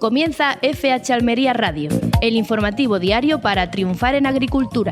Comienza FH Almería Radio, el informativo diario para triunfar en agricultura.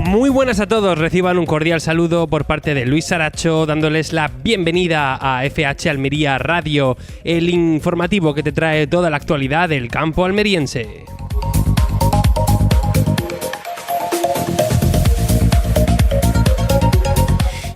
Muy buenas a todos, reciban un cordial saludo por parte de Luis Saracho, dándoles la bienvenida a FH Almería Radio, el informativo que te trae toda la actualidad del campo almeriense.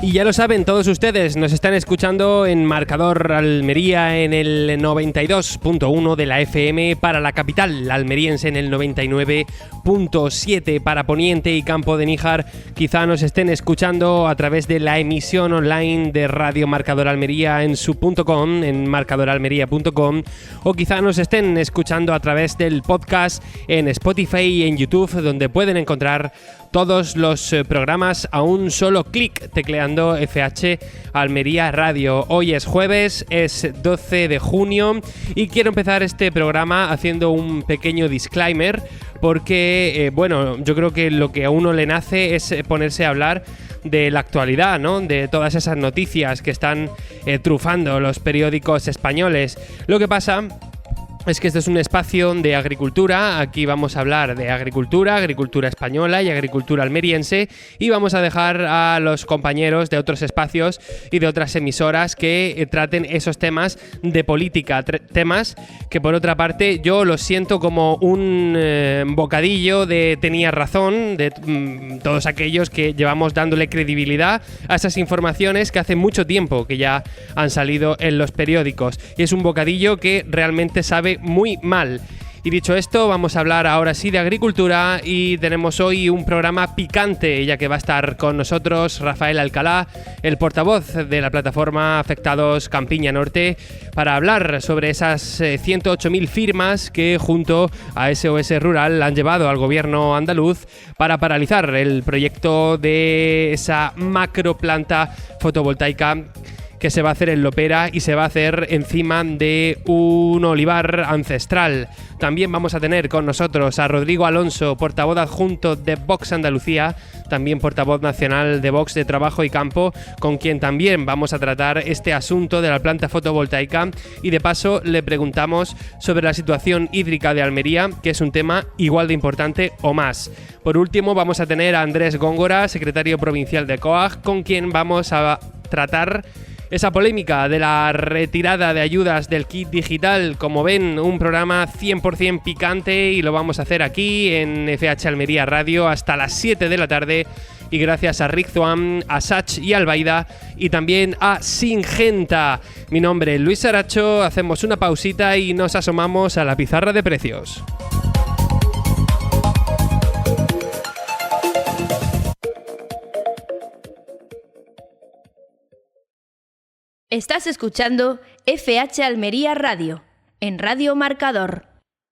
Y ya lo saben todos ustedes, nos están escuchando en Marcador Almería en el 92.1 de la FM para la capital almeriense, en el 99.7 para Poniente y Campo de Níjar. Quizá nos estén escuchando a través de la emisión online de Radio Marcador Almería en su .com, en marcadoralmería.com, o quizá nos estén escuchando a través del podcast en Spotify y en YouTube, donde pueden encontrar todos los programas a un solo clic tecleando FH Almería Radio. Hoy es jueves, es 12 de junio y quiero empezar este programa haciendo un pequeño disclaimer porque, yo creo que lo que a uno le nace es ponerse a hablar de la actualidad, ¿no? De todas esas noticias que están trufando los periódicos españoles. Lo que pasa es que este es un espacio de agricultura. Aquí vamos a hablar de agricultura española y agricultura almeriense, y vamos a dejar a los compañeros de otros espacios y de otras emisoras que traten esos temas de política, temas que por otra parte yo los siento como un bocadillo de tenía razón de todos aquellos que llevamos dándole credibilidad a esas informaciones que hace mucho tiempo que ya han salido en los periódicos, y es un bocadillo que realmente sabe muy mal. Y dicho esto, vamos a hablar ahora sí de agricultura, y tenemos hoy un programa picante, ya que va a estar con nosotros Rafael Alcalá, el portavoz de la plataforma Afectados Campiña Norte, para hablar sobre esas 108.000 firmas que junto a SOS Rural han llevado al gobierno andaluz para paralizar el proyecto de esa macroplanta fotovoltaica que se va a hacer en Lopera y se va a hacer encima de un olivar ancestral. También vamos a tener con nosotros a Rodrigo Alonso, portavoz adjunto de Vox Andalucía, también portavoz nacional de Vox de Trabajo y Campo, con quien también vamos a tratar este asunto de la planta fotovoltaica, y de paso le preguntamos sobre la situación hídrica de Almería, que es un tema igual de importante o más. Por último, vamos a tener a Andrés Góngora, secretario provincial de COAG, con quien vamos a tratar esa polémica de la retirada de ayudas del kit digital. Como ven, un programa 100% picante, y lo vamos a hacer aquí en FH Almería Radio hasta las 7 de la tarde. Y gracias a Rick Zuan, a Sach y Albaida, y también a Singenta. Mi nombre es Luis Saracho, hacemos una pausita y nos asomamos a la pizarra de precios. Estás escuchando FH Almería Radio, en Radio Marcador.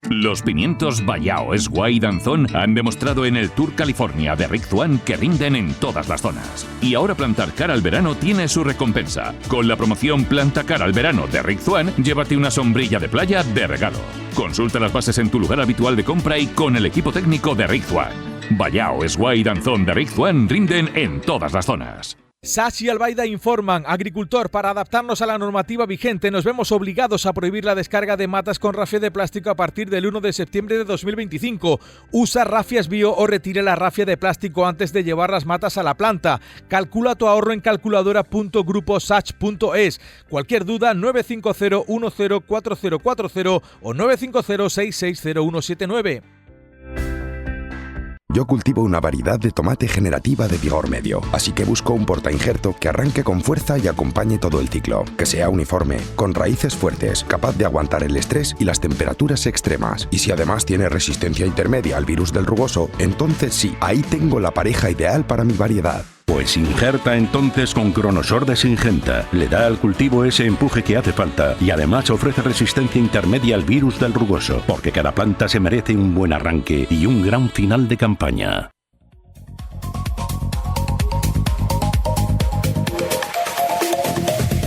Los pimientos Vallao, Esguá y Danzón han demostrado en el Tour California de Rick Zuan que rinden en todas las zonas. Y ahora plantar cara al verano tiene su recompensa. Con la promoción Planta cara al verano de Rick Zuan, llévate una sombrilla de playa de regalo. Consulta las bases en tu lugar habitual de compra y con el equipo técnico de Rick Zuan. Vallao, Esguá y Danzón de Rick Zuan rinden en todas las zonas. Sach y Albaida informan: agricultor, para adaptarnos a la normativa vigente nos vemos obligados a prohibir la descarga de matas con rafia de plástico a partir del 1 de septiembre de 2025. Usa rafias bio o retire la rafia de plástico antes de llevar las matas a la planta. Calcula tu ahorro en calculadora.gruposach.es. Cualquier duda, 950-104040 o 950-660-179. Yo cultivo una variedad de tomate generativa de vigor medio, así que busco un portainjerto que arranque con fuerza y acompañe todo el ciclo, que sea uniforme, con raíces fuertes, capaz de aguantar el estrés y las temperaturas extremas. Y si además tiene resistencia intermedia al virus del rugoso, entonces sí, ahí tengo la pareja ideal para mi variedad. Pues injerta entonces con Cronosor de Singenta. Le da al cultivo ese empuje que hace falta y además ofrece resistencia intermedia al virus del rugoso, porque cada planta se merece un buen arranque y un gran final de campaña.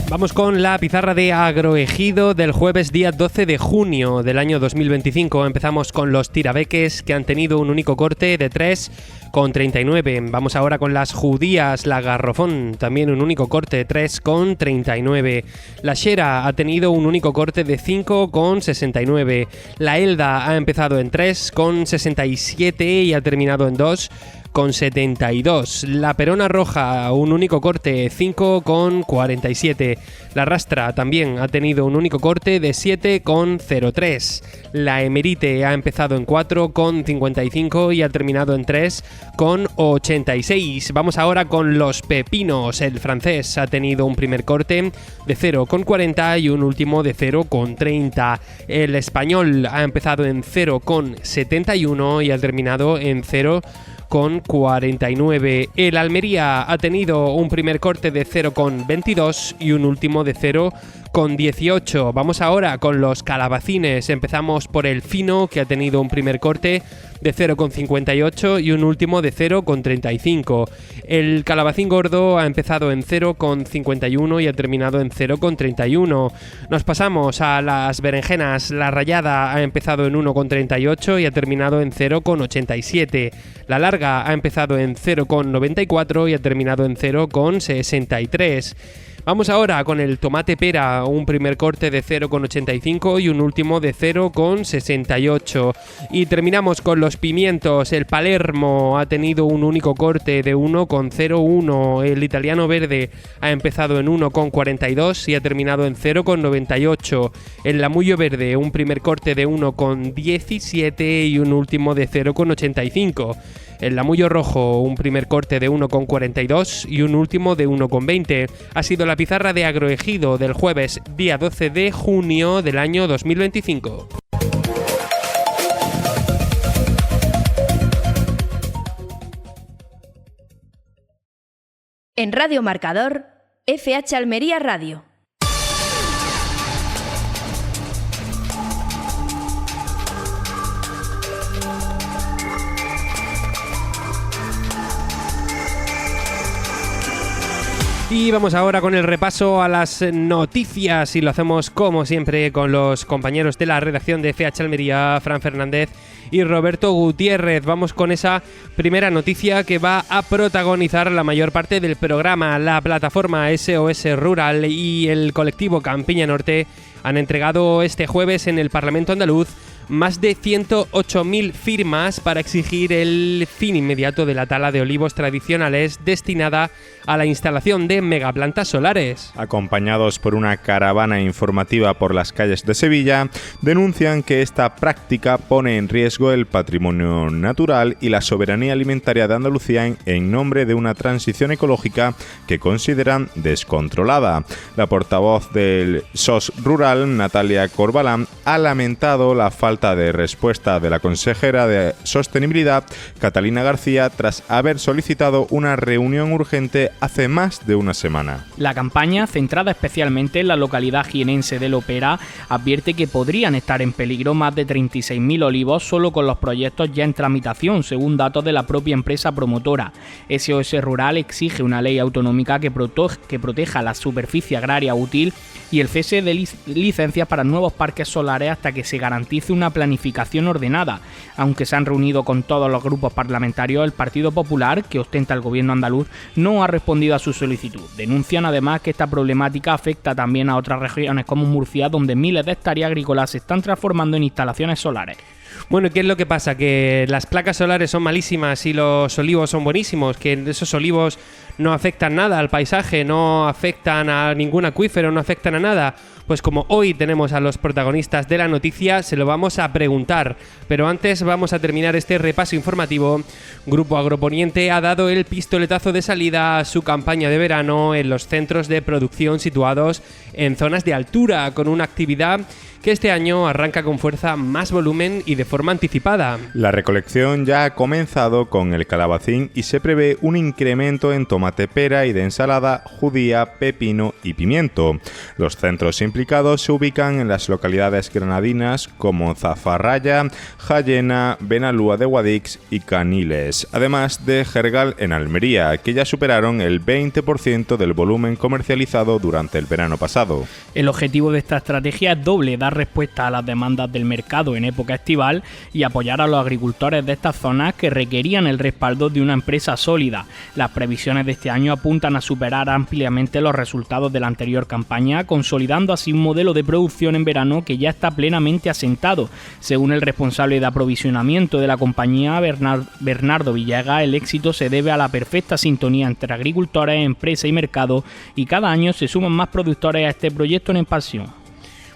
Vamos con la pizarra de Agroejido del jueves día 12 de junio del año 2025. Empezamos con los tirabeques, que han tenido un único corte de 3,39. Vamos ahora con las judías, la garrofón, también un único corte de 3,39. La xera ha tenido un único corte de 5,69. La elda ha empezado en 3,67 y ha terminado en 2,72. La perona roja, un único corte, 5,47. La rastra también ha tenido un único corte de 7,03. La emerite ha empezado en 4,55 y ha terminado en 3,86. Vamos ahora con los pepinos. El francés ha tenido un primer corte de 0,40 y un último de 0,30. El español ha empezado en 0,71 y ha terminado en 0,49. El Almería ha tenido un primer corte de 0,22 y un último de 0,18. Vamos ahora con los calabacines. Empezamos por el fino, que ha tenido un primer corte de 0,58 y un último de 0,35. El calabacín gordo ha empezado en 0,51 y ha terminado en 0,31. Nos pasamos a las berenjenas. La rallada ha empezado en 1,38 y ha terminado en 0,87. La larga ha empezado en 0,94 y ha terminado en 0,63. Vamos ahora con el tomate pera, un primer corte de 0,85 y un último de 0,68. Y terminamos con los pimientos. El Palermo ha tenido un único corte de 1,01. El italiano verde ha empezado en 1,42 y ha terminado en 0,98. El lamullo verde, un primer corte de 1,17 y un último de 0,85. El lamullo rojo, un primer corte de 1,42 y un último de 1,20. Ha sido la pizarra de Agroejido del jueves día 12 de junio del año 2025. En Radio Marcador, FH Almería Radio. Y vamos ahora con el repaso a las noticias y lo hacemos como siempre con los compañeros de la redacción de FH Almería, Fran Fernández y Roberto Gutiérrez. Vamos con esa primera noticia que va a protagonizar la mayor parte del programa. La plataforma SOS Rural y el colectivo Campiña Norte han entregado este jueves en el Parlamento andaluz más de 108.000 firmas para exigir el fin inmediato de la tala de olivos tradicionales destinada a la instalación de megaplantas solares. Acompañados por una caravana informativa por las calles de Sevilla, denuncian que esta práctica pone en riesgo el patrimonio natural y la soberanía alimentaria de Andalucía en nombre de una transición ecológica que consideran descontrolada. La portavoz del SOS Rural, Natalia Corbalán, ha lamentado la falta de respuesta de la consejera de Sostenibilidad, Catalina García, tras haber solicitado una reunión urgente hace más de una semana. La campaña, centrada especialmente en la localidad jienense de Lopera, advierte que podrían estar en peligro más de 36.000 olivos solo con los proyectos ya en tramitación, según datos de la propia empresa promotora. SOS Rural exige una ley autonómica que proteja la superficie agraria útil y el cese de licencias para nuevos parques solares hasta que se garantice una planificación ordenada. Aunque se han reunido con todos los grupos parlamentarios, el Partido Popular, que ostenta el gobierno andaluz, no ha respondido a su solicitud. Denuncian además que esta problemática afecta también a otras regiones como Murcia, donde miles de hectáreas agrícolas se están transformando en instalaciones solares. Bueno, ¿qué es lo que pasa? Que las placas solares son malísimas y los olivos son buenísimos, que esos olivos no afectan nada al paisaje, no afectan a ningún acuífero, no afectan a nada. Pues como hoy tenemos a los protagonistas de la noticia, se lo vamos a preguntar. Pero antes vamos a terminar este repaso informativo. Grupo Agroponiente ha dado el pistoletazo de salida a su campaña de verano en los centros de producción situados en zonas de altura, con una actividad que este año arranca con fuerza, más volumen y de forma anticipada. La recolección ya ha comenzado con el calabacín y se prevé un incremento en tomate pera y de ensalada, judía, pepino y pimiento. Los centros implicados se ubican en las localidades granadinas como Zafarraya, Jayena, Benalúa de Guadix y Caniles, además de Jergal en Almería, que ya superaron el 20% del volumen comercializado durante el verano pasado. El objetivo de esta estrategia es doble: dar respuesta a las demandas del mercado en época estival y apoyar a los agricultores de estas zonas que requerían el respaldo de una empresa sólida. Las previsiones de este año apuntan a superar ampliamente los resultados de la anterior campaña, consolidando así un modelo de producción en verano que ya está plenamente asentado. Según el responsable de aprovisionamiento de la compañía, Bernardo Villegas, el éxito se debe a la perfecta sintonía entre agricultores, empresa y mercado, y cada año se suman más productores a este proyecto en expansión.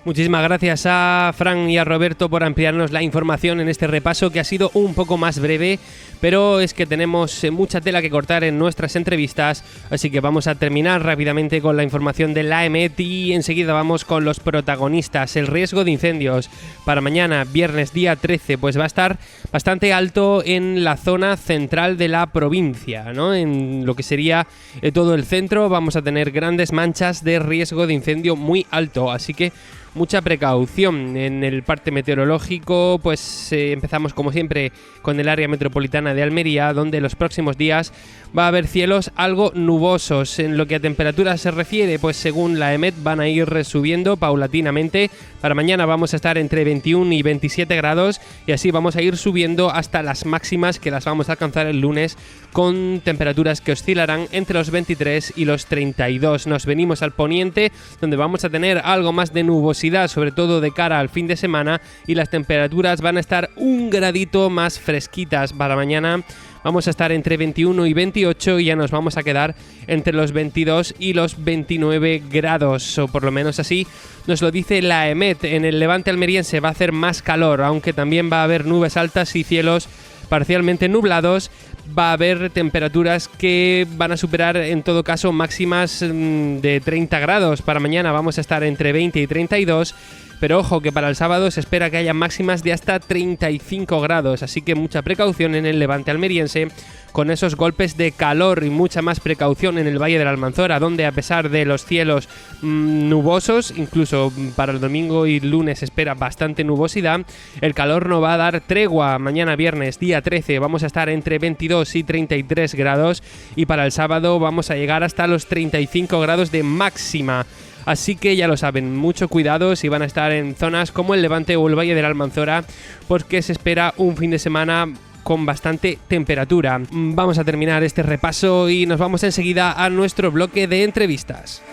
Muchísimas gracias a Fran y a Roberto por ampliarnos la información en este repaso, que ha sido un poco más breve, pero es que tenemos mucha tela que cortar en nuestras entrevistas, así que vamos a terminar rápidamente con la información de la EMET y enseguida vamos con los protagonistas. El riesgo de incendios para mañana, viernes día 13, pues va a estar bastante alto en la zona central de la provincia, ¿no? En lo que sería todo el centro vamos a tener grandes manchas de riesgo de incendio muy alto, así que mucha precaución. En el parte meteorológico, pues empezamos como siempre con el área metropolitana de Almería, donde los próximos días va a haber cielos algo nubosos. En lo que a temperaturas se refiere, pues según la EMET van a ir subiendo paulatinamente. Para mañana vamos a estar entre 21 y 27 grados y así vamos a ir subiendo hasta las máximas, que las vamos a alcanzar el lunes, con temperaturas que oscilarán entre los 23 y los 32. Nos venimos al poniente, donde vamos a tener algo más de nubosidad, sobre todo de cara al fin de semana, y las temperaturas van a estar un gradito más fresquitas. Para mañana vamos a estar entre 21 y 28 y ya nos vamos a quedar entre los 22 y los 29 grados, o por lo menos así nos lo dice la EMET. En el levante almeriense va a hacer más calor, aunque también va a haber nubes altas y cielos parcialmente nublados. Va a haber temperaturas que van a superar en todo caso máximas de 30 grados. Para mañana vamos a estar entre 20 y 32, pero ojo que para el sábado se espera que haya máximas de hasta 35 grados, así que mucha precaución en el levante almeriense con esos golpes de calor, y mucha más precaución en el Valle de la Almanzora, donde a pesar de los cielos nubosos, incluso para el domingo y lunes se espera bastante nubosidad, el calor no va a dar tregua. Mañana viernes día 13 vamos a estar entre 22 y 33 grados y para el sábado vamos a llegar hasta los 35 grados de máxima. Así que ya lo saben, mucho cuidado si van a estar en zonas como el Levante o el Valle de la Almanzora, porque se espera un fin de semana con bastante temperatura. Vamos a terminar este repaso y nos vamos enseguida a nuestro bloque de entrevistas.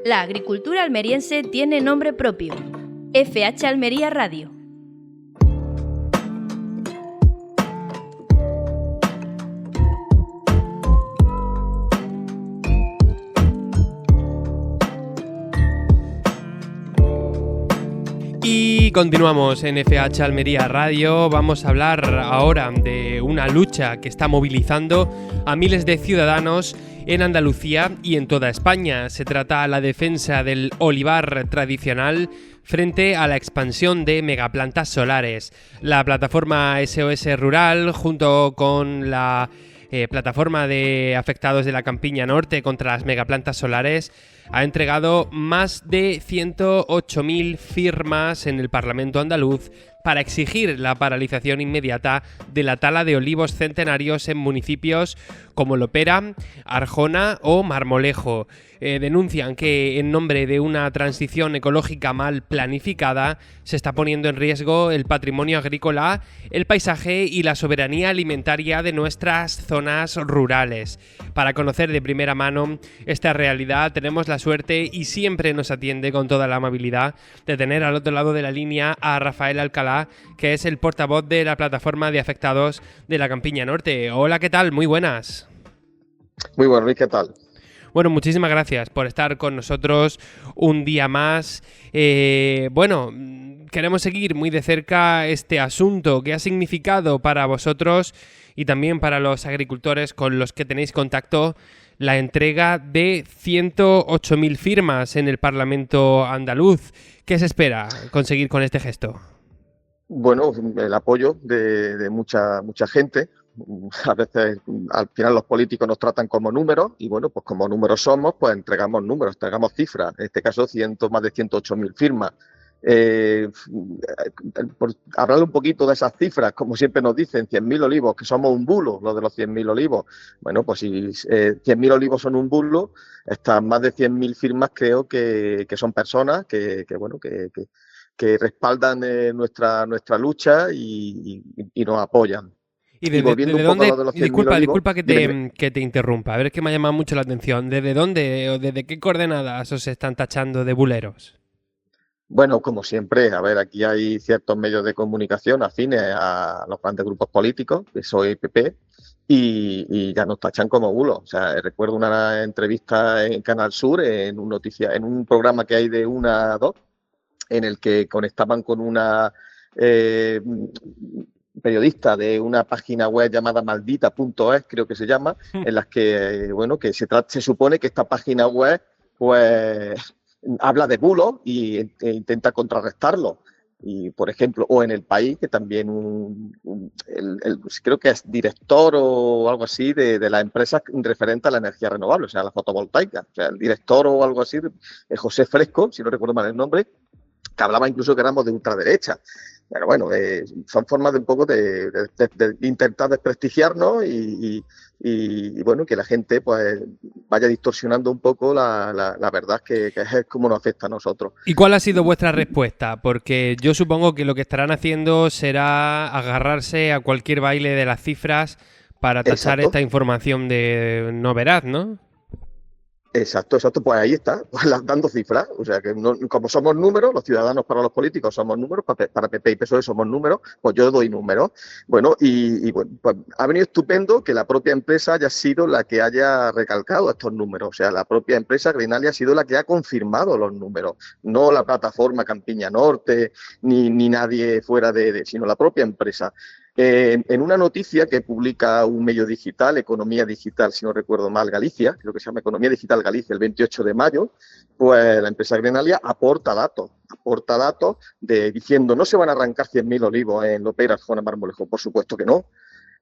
La agricultura almeriense tiene nombre propio: FH Almería Radio. Y continuamos en FH Almería Radio. Vamos a hablar ahora de una lucha que está movilizando a miles de ciudadanos en Andalucía y en toda España. Se trata de la defensa del olivar tradicional frente a la expansión de megaplantas solares. La plataforma SOS Rural, junto con la plataforma de afectados de la Campiña Norte contra las megaplantas solares, ha entregado más de 108.000 firmas en el Parlamento andaluz para exigir la paralización inmediata de la tala de olivos centenarios en municipios como Lopera, Arjona o Marmolejo. Denuncian que en nombre de una transición ecológica mal planificada se está poniendo en riesgo el patrimonio agrícola, el paisaje y la soberanía alimentaria de nuestras zonas rurales. Para conocer de primera mano esta realidad tenemos la suerte, y siempre nos atiende con toda la amabilidad, de tener al otro lado de la línea a Rafael Alcalá, que es el portavoz de la plataforma de afectados de la Campiña Norte. Hola, ¿qué tal? Muy buenas. Muy bueno, Luis, ¿qué tal? Bueno, muchísimas gracias por estar con nosotros un día más. Bueno, queremos seguir muy de cerca este asunto. ¿Qué ha significado para vosotros y también para los agricultores con los que tenéis contacto la entrega de 108.000 firmas en el Parlamento andaluz? ¿Qué se espera conseguir con este gesto? Bueno, el apoyo de mucha gente. A veces, al final, los políticos nos tratan como números y, bueno, pues como números somos, pues entregamos números, entregamos cifras. En este caso, más de 108.000 firmas. Por hablar un poquito de esas cifras, como siempre nos dicen, 100.000 olivos, que somos un bulo, lo de los 100.000 olivos. Bueno, pues si 100.000 olivos son un bulo, estas más de 100.000 firmas creo que son personas que respaldan nuestra lucha y nos apoyan. ¿Y volviendo un poco a lo de los 100.000 olivos, disculpa que te interrumpa, a ver, es que me ha llamado mucho la atención. ¿Desde dónde o desde qué coordenadas os están tachando de buleros? Bueno, como siempre, a ver, aquí hay ciertos medios de comunicación afines a los grandes grupos políticos, PSOE y PP, y ya nos tachan como bulos. O sea, recuerdo una entrevista en Canal Sur, en un programa que hay de 1 a 2, en el que conectaban con una periodista de una página web llamada maldita.es, creo que se llama, en las que, bueno, que se supone que esta página web, pues, habla de bulos e intenta contrarrestarlo. Y, por ejemplo, o en El País, que también creo que es director o algo así de la empresa referente a la energía renovable, o sea, la fotovoltaica. O sea, el director o algo así, José Fresco, si no recuerdo mal el nombre, que hablaba incluso que éramos de ultraderecha. Pero bueno, son formas de un poco de intentar desprestigiarnos y bueno, que la gente pues vaya distorsionando un poco la verdad que es como nos afecta a nosotros. ¿Y cuál ha sido vuestra respuesta? Porque yo supongo que lo que estarán haciendo será agarrarse a cualquier baile de las cifras para tachar esta información de no veraz, ¿no? Exacto, pues ahí está, pues dando cifras. O sea, que como somos números, los ciudadanos para los políticos somos números, para PP y PSOE somos números, pues yo doy números. Bueno, y bueno, pues ha venido estupendo que la propia empresa haya sido la que haya recalcado estos números. O sea, la propia empresa Grenalia ha sido la que ha confirmado los números, no la plataforma Campiña Norte, ni nadie fuera sino la propia empresa. En una noticia que publica un medio digital, Economía Digital, si no recuerdo mal, Galicia, creo que se llama Economía Digital Galicia, el 28 de mayo, pues la empresa Grenalia aporta datos diciendo no se van a arrancar 100.000 olivos en Lopera, Arjona, Marmolejo, por supuesto que no.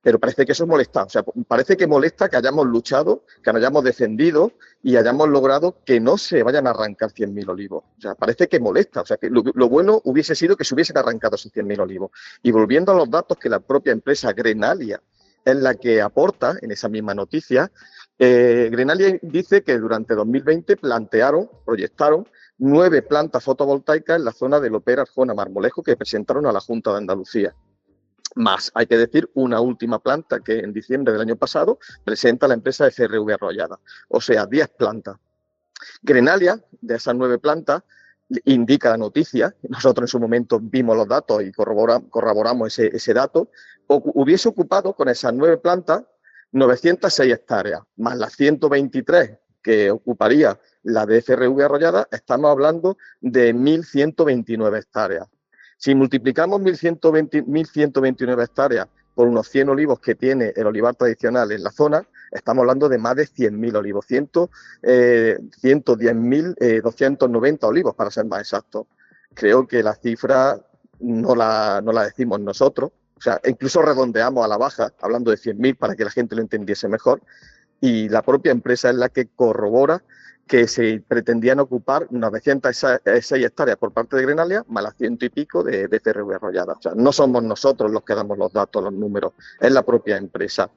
Pero parece que eso molesta, o sea, parece que molesta que hayamos luchado, que nos hayamos defendido y hayamos logrado que no se vayan a arrancar 100.000 olivos. O sea, parece que molesta, o sea, que lo bueno hubiese sido que se hubiesen arrancado esos 100.000 olivos. Y volviendo a los datos que la propia empresa Grenalia es la que aporta en esa misma noticia, Grenalia dice que durante 2020 proyectaron 9 plantas fotovoltaicas en la zona de Lopera, Arjona, Marmolejo que presentaron a la Junta de Andalucía. Más, hay que decir, una última planta que en diciembre del año pasado presenta la empresa FRV Arrollada. O sea, 10 plantas. Grenalia, de esas 9 plantas, indica la noticia, nosotros en su momento vimos los datos y corroboramos ese dato, hubiese ocupado con esas 9 plantas 906 hectáreas, más las 123 que ocuparía la de FRV Arrollada, estamos hablando de 1.129 hectáreas. Si multiplicamos 1.129 hectáreas por unos 100 olivos que tiene el olivar tradicional en la zona, estamos hablando de más de 100.000 olivos, 110.290 olivos para ser más exactos. Creo que la cifra no la decimos nosotros, o sea, incluso redondeamos a la baja, hablando de 100.000 para que la gente lo entendiese mejor, y la propia empresa es la que corrobora que se pretendían ocupar 906 hectáreas por parte de Grenalia, más las 100 y pico de FRV Arrollada. O sea, no somos nosotros los que damos los datos, los números, es la propia empresa.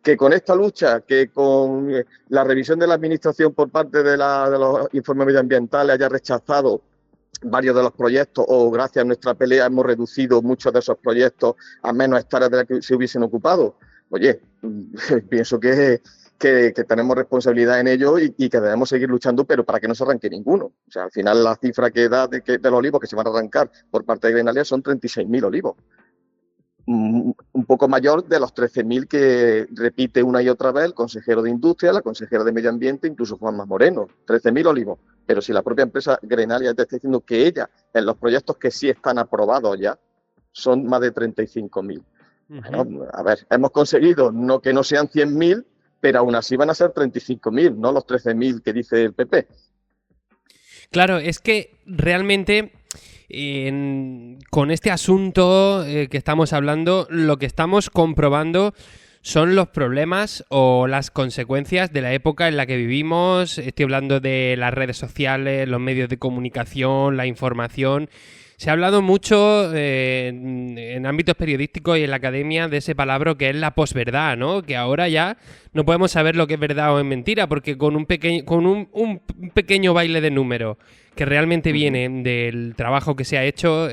Que con esta lucha, que con la revisión de la administración por parte de los informes medioambientales haya rechazado varios de los proyectos, o gracias a nuestra pelea hemos reducido muchos de esos proyectos a menos hectáreas de las que se hubiesen ocupado, oye, pienso que tenemos responsabilidad en ello y que debemos seguir luchando, pero para que no se arranque ninguno. O sea, al final la cifra que da de los olivos que se van a arrancar por parte de Grenalia son 36.000 olivos. un poco mayor de los 13.000 que repite una y otra vez el consejero de Industria, la consejera de Medio Ambiente, incluso Juanma Moreno, 13.000 olivos. Pero si la propia empresa Grenalia te está diciendo que ella, en los proyectos que sí están aprobados ya, son más de 35.000. Bueno, a ver, hemos conseguido que no sean 100.000, pero aún así van a ser 35.000, no los 13.000 que dice el PP. Claro, es que realmente con este asunto que estamos hablando, lo que estamos comprobando son los problemas o las consecuencias de la época en la que vivimos. Estoy hablando de las redes sociales, los medios de comunicación, la información. Se ha hablado mucho en ámbitos periodísticos y en la academia de ese palabra que es la posverdad, ¿no? Que ahora ya no podemos saber lo que es verdad o es mentira, porque con un pequeño baile de números que realmente viene del trabajo que se ha hecho,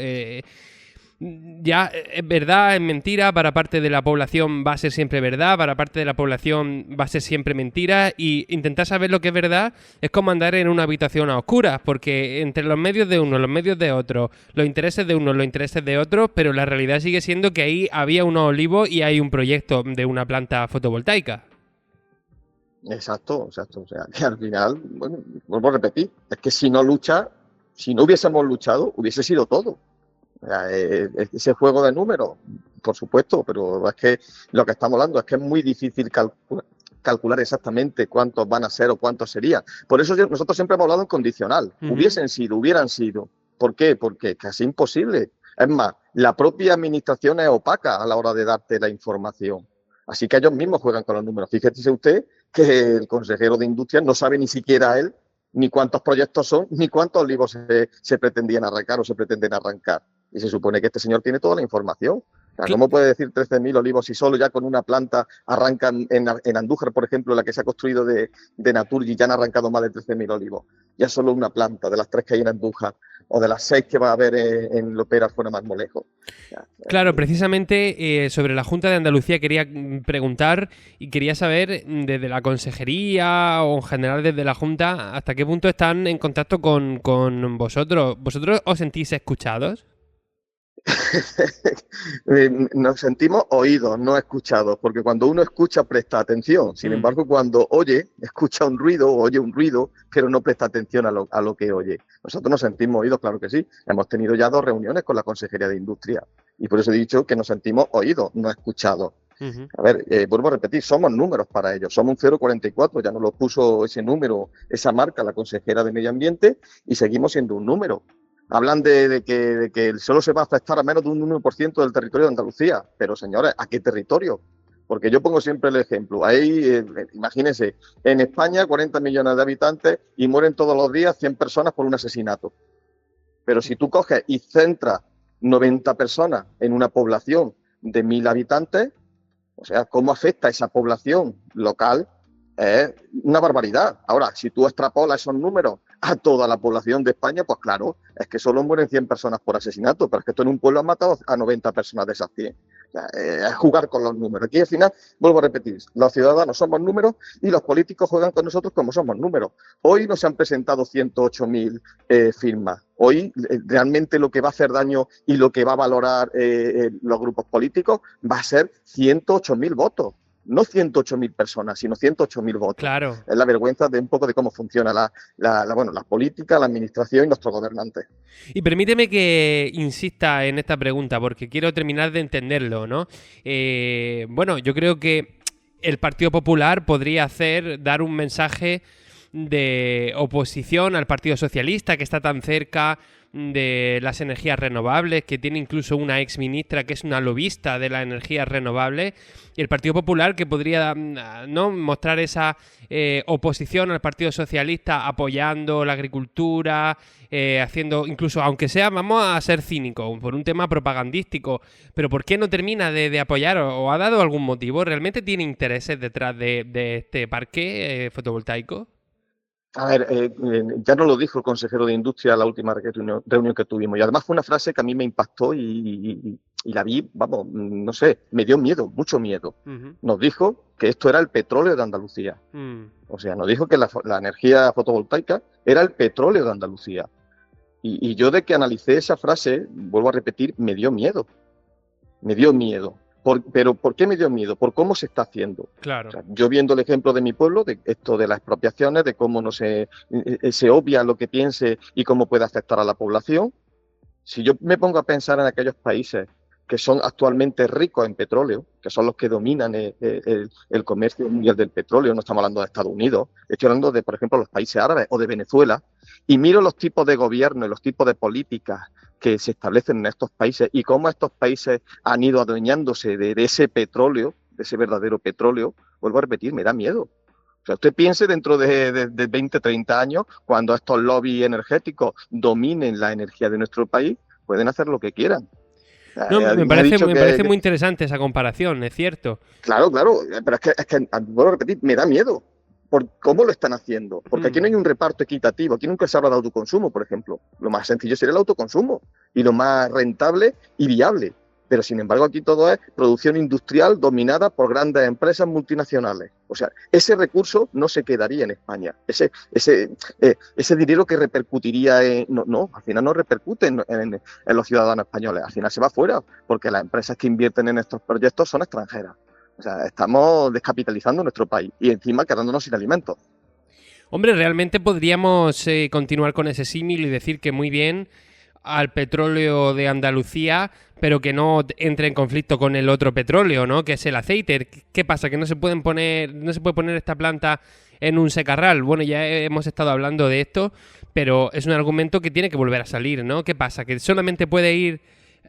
ya es verdad, es mentira, para parte de la población va a ser siempre verdad, para parte de la población va a ser siempre mentira, y intentar saber lo que es verdad es como andar en una habitación a oscuras, porque entre los medios de uno, los medios de otro, los intereses de uno, los intereses de otros, pero la realidad sigue siendo que ahí había unos olivos y hay un proyecto de una planta fotovoltaica. Exacto. O sea, que al final, bueno, vuelvo a repetir, es que si no hubiésemos luchado, hubiese sido todo. Ese juego de números, por supuesto, pero es que lo que estamos hablando es que es muy difícil calcular exactamente cuántos van a ser o cuántos serían. Por eso nosotros siempre hemos hablado en condicional. Hubiesen sido, hubieran sido. ¿Por qué? Porque es casi imposible. Es más, la propia administración es opaca a la hora de darte la información. Así que ellos mismos juegan con los números. Fíjese usted que el consejero de Industria no sabe ni siquiera él ni cuántos proyectos son, ni cuántos olivos se pretendían arrancar o se pretenden arrancar. Y se supone que este señor tiene toda la información. O sea, ¿cómo puede decir 13.000 olivos si solo ya con una planta arrancan en Andújar, por ejemplo, la que se ha construido de Naturgy, ya han arrancado más de 13.000 olivos? Ya solo una planta de las 3 que hay en Andújar o de las 6 que va a haber en Lopera fuera más molejo. Claro, precisamente sobre la Junta de Andalucía quería preguntar y quería saber desde la consejería o en general desde la Junta hasta qué punto están en contacto con vosotros. ¿Vosotros os sentís escuchados? Nos sentimos oídos, no escuchados, porque cuando uno escucha presta atención. Sin embargo, cuando escucha un ruido o oye un ruido, pero no presta atención a lo que oye. Nosotros nos sentimos oídos, claro que sí. Hemos tenido ya 2 reuniones con la Consejería de Industria y por eso he dicho que nos sentimos oídos, no escuchados. A ver, vuelvo a repetir, somos números para ellos, somos un 0,44, ya nos lo puso ese número, esa marca la consejera de Medio Ambiente y seguimos siendo un número. Hablan de que solo se va a afectar a menos de un 1% del territorio de Andalucía. Pero, señores, ¿a qué territorio? Porque yo pongo siempre el ejemplo. Ahí, imagínense, en España 40 millones de habitantes y mueren todos los días 100 personas por un asesinato. Pero si tú coges y centras 90 personas en una población de 1.000 habitantes, o sea, ¿cómo afecta a esa población local? Es una barbaridad. Ahora, si tú extrapolas esos números a toda la población de España, pues claro, es que solo mueren 100 personas por asesinato, pero es que esto en un pueblo han matado a 90 personas de esas 100. O sea, es jugar con los números. Aquí al final, vuelvo a repetir, los ciudadanos somos números y los políticos juegan con nosotros como somos números. Hoy nos han presentado 108.000 firmas. Hoy realmente lo que va a hacer daño y lo que va a valorar los grupos políticos va a ser 108.000 votos. No 108.000 personas, sino 108.000 votos. Claro. Es la vergüenza de un poco de cómo funciona la política, la administración y nuestros gobernantes. Y permíteme que insista en esta pregunta, porque quiero terminar de entenderlo, ¿no? Bueno, yo creo que el Partido Popular podría dar un mensaje de oposición al Partido Socialista, que está tan cerca de las energías renovables, que tiene incluso una exministra que es una lobista de las energías renovables, y el Partido Popular que podría ¿no? mostrar esa oposición al Partido Socialista apoyando la agricultura, haciendo incluso, aunque sea, vamos a ser cínicos, por un tema propagandístico, pero ¿por qué no termina de apoyar o ha dado algún motivo? ¿Realmente tiene intereses detrás de este parque fotovoltaico? A ver, ya nos lo dijo el consejero de Industria en la última reunión que tuvimos. Y además fue una frase que a mí me impactó y la vi, vamos, no sé, me dio miedo, mucho miedo. Nos dijo que esto era el petróleo de Andalucía. O sea, nos dijo que la energía fotovoltaica era el petróleo de Andalucía. Y yo de que analicé esa frase, vuelvo a repetir, me dio miedo. Me dio miedo. ¿Pero por qué me dio miedo? Por cómo se está haciendo. Claro. O sea, yo viendo el ejemplo de mi pueblo, de esto de las expropiaciones, de cómo no se obvia lo que piense y cómo puede afectar a la población. Si yo me pongo a pensar en aquellos países que son actualmente ricos en petróleo, que son los que dominan el comercio mundial del petróleo, no estamos hablando de Estados Unidos, estoy hablando de, por ejemplo, los países árabes o de Venezuela, y miro los tipos de gobierno y los tipos de políticas que se establecen en estos países y cómo estos países han ido adueñándose de ese petróleo, de ese verdadero petróleo, vuelvo a repetir, me da miedo. O sea, usted piense dentro de 20, 30 años, cuando estos lobbies energéticos dominen la energía de nuestro país, pueden hacer lo que quieran. No, me parece muy interesante esa comparación, es cierto. Claro, pero es que vuelvo a repetir, me da miedo. Por cómo lo están haciendo. Porque aquí no hay un reparto equitativo, aquí nunca se habla de autoconsumo, por ejemplo. Lo más sencillo sería el autoconsumo y lo más rentable y viable. Pero sin embargo aquí todo es producción industrial dominada por grandes empresas multinacionales. O sea, ese recurso no se quedaría en España. Ese dinero que repercutiría al final no repercute en los ciudadanos españoles. Al final se va fuera, porque las empresas que invierten en estos proyectos son extranjeras. O sea, estamos descapitalizando nuestro país y encima quedándonos sin alimentos. Hombre, realmente podríamos continuar con ese símil y decir que muy bien al petróleo de Andalucía, pero que no entre en conflicto con el otro petróleo, ¿no? Que es el aceite. ¿Qué pasa? Que no se puede poner esta planta en un secarral. Bueno, ya hemos estado hablando de esto, pero es un argumento que tiene que volver a salir, ¿no? ¿Qué pasa? ¿Que solamente puede ir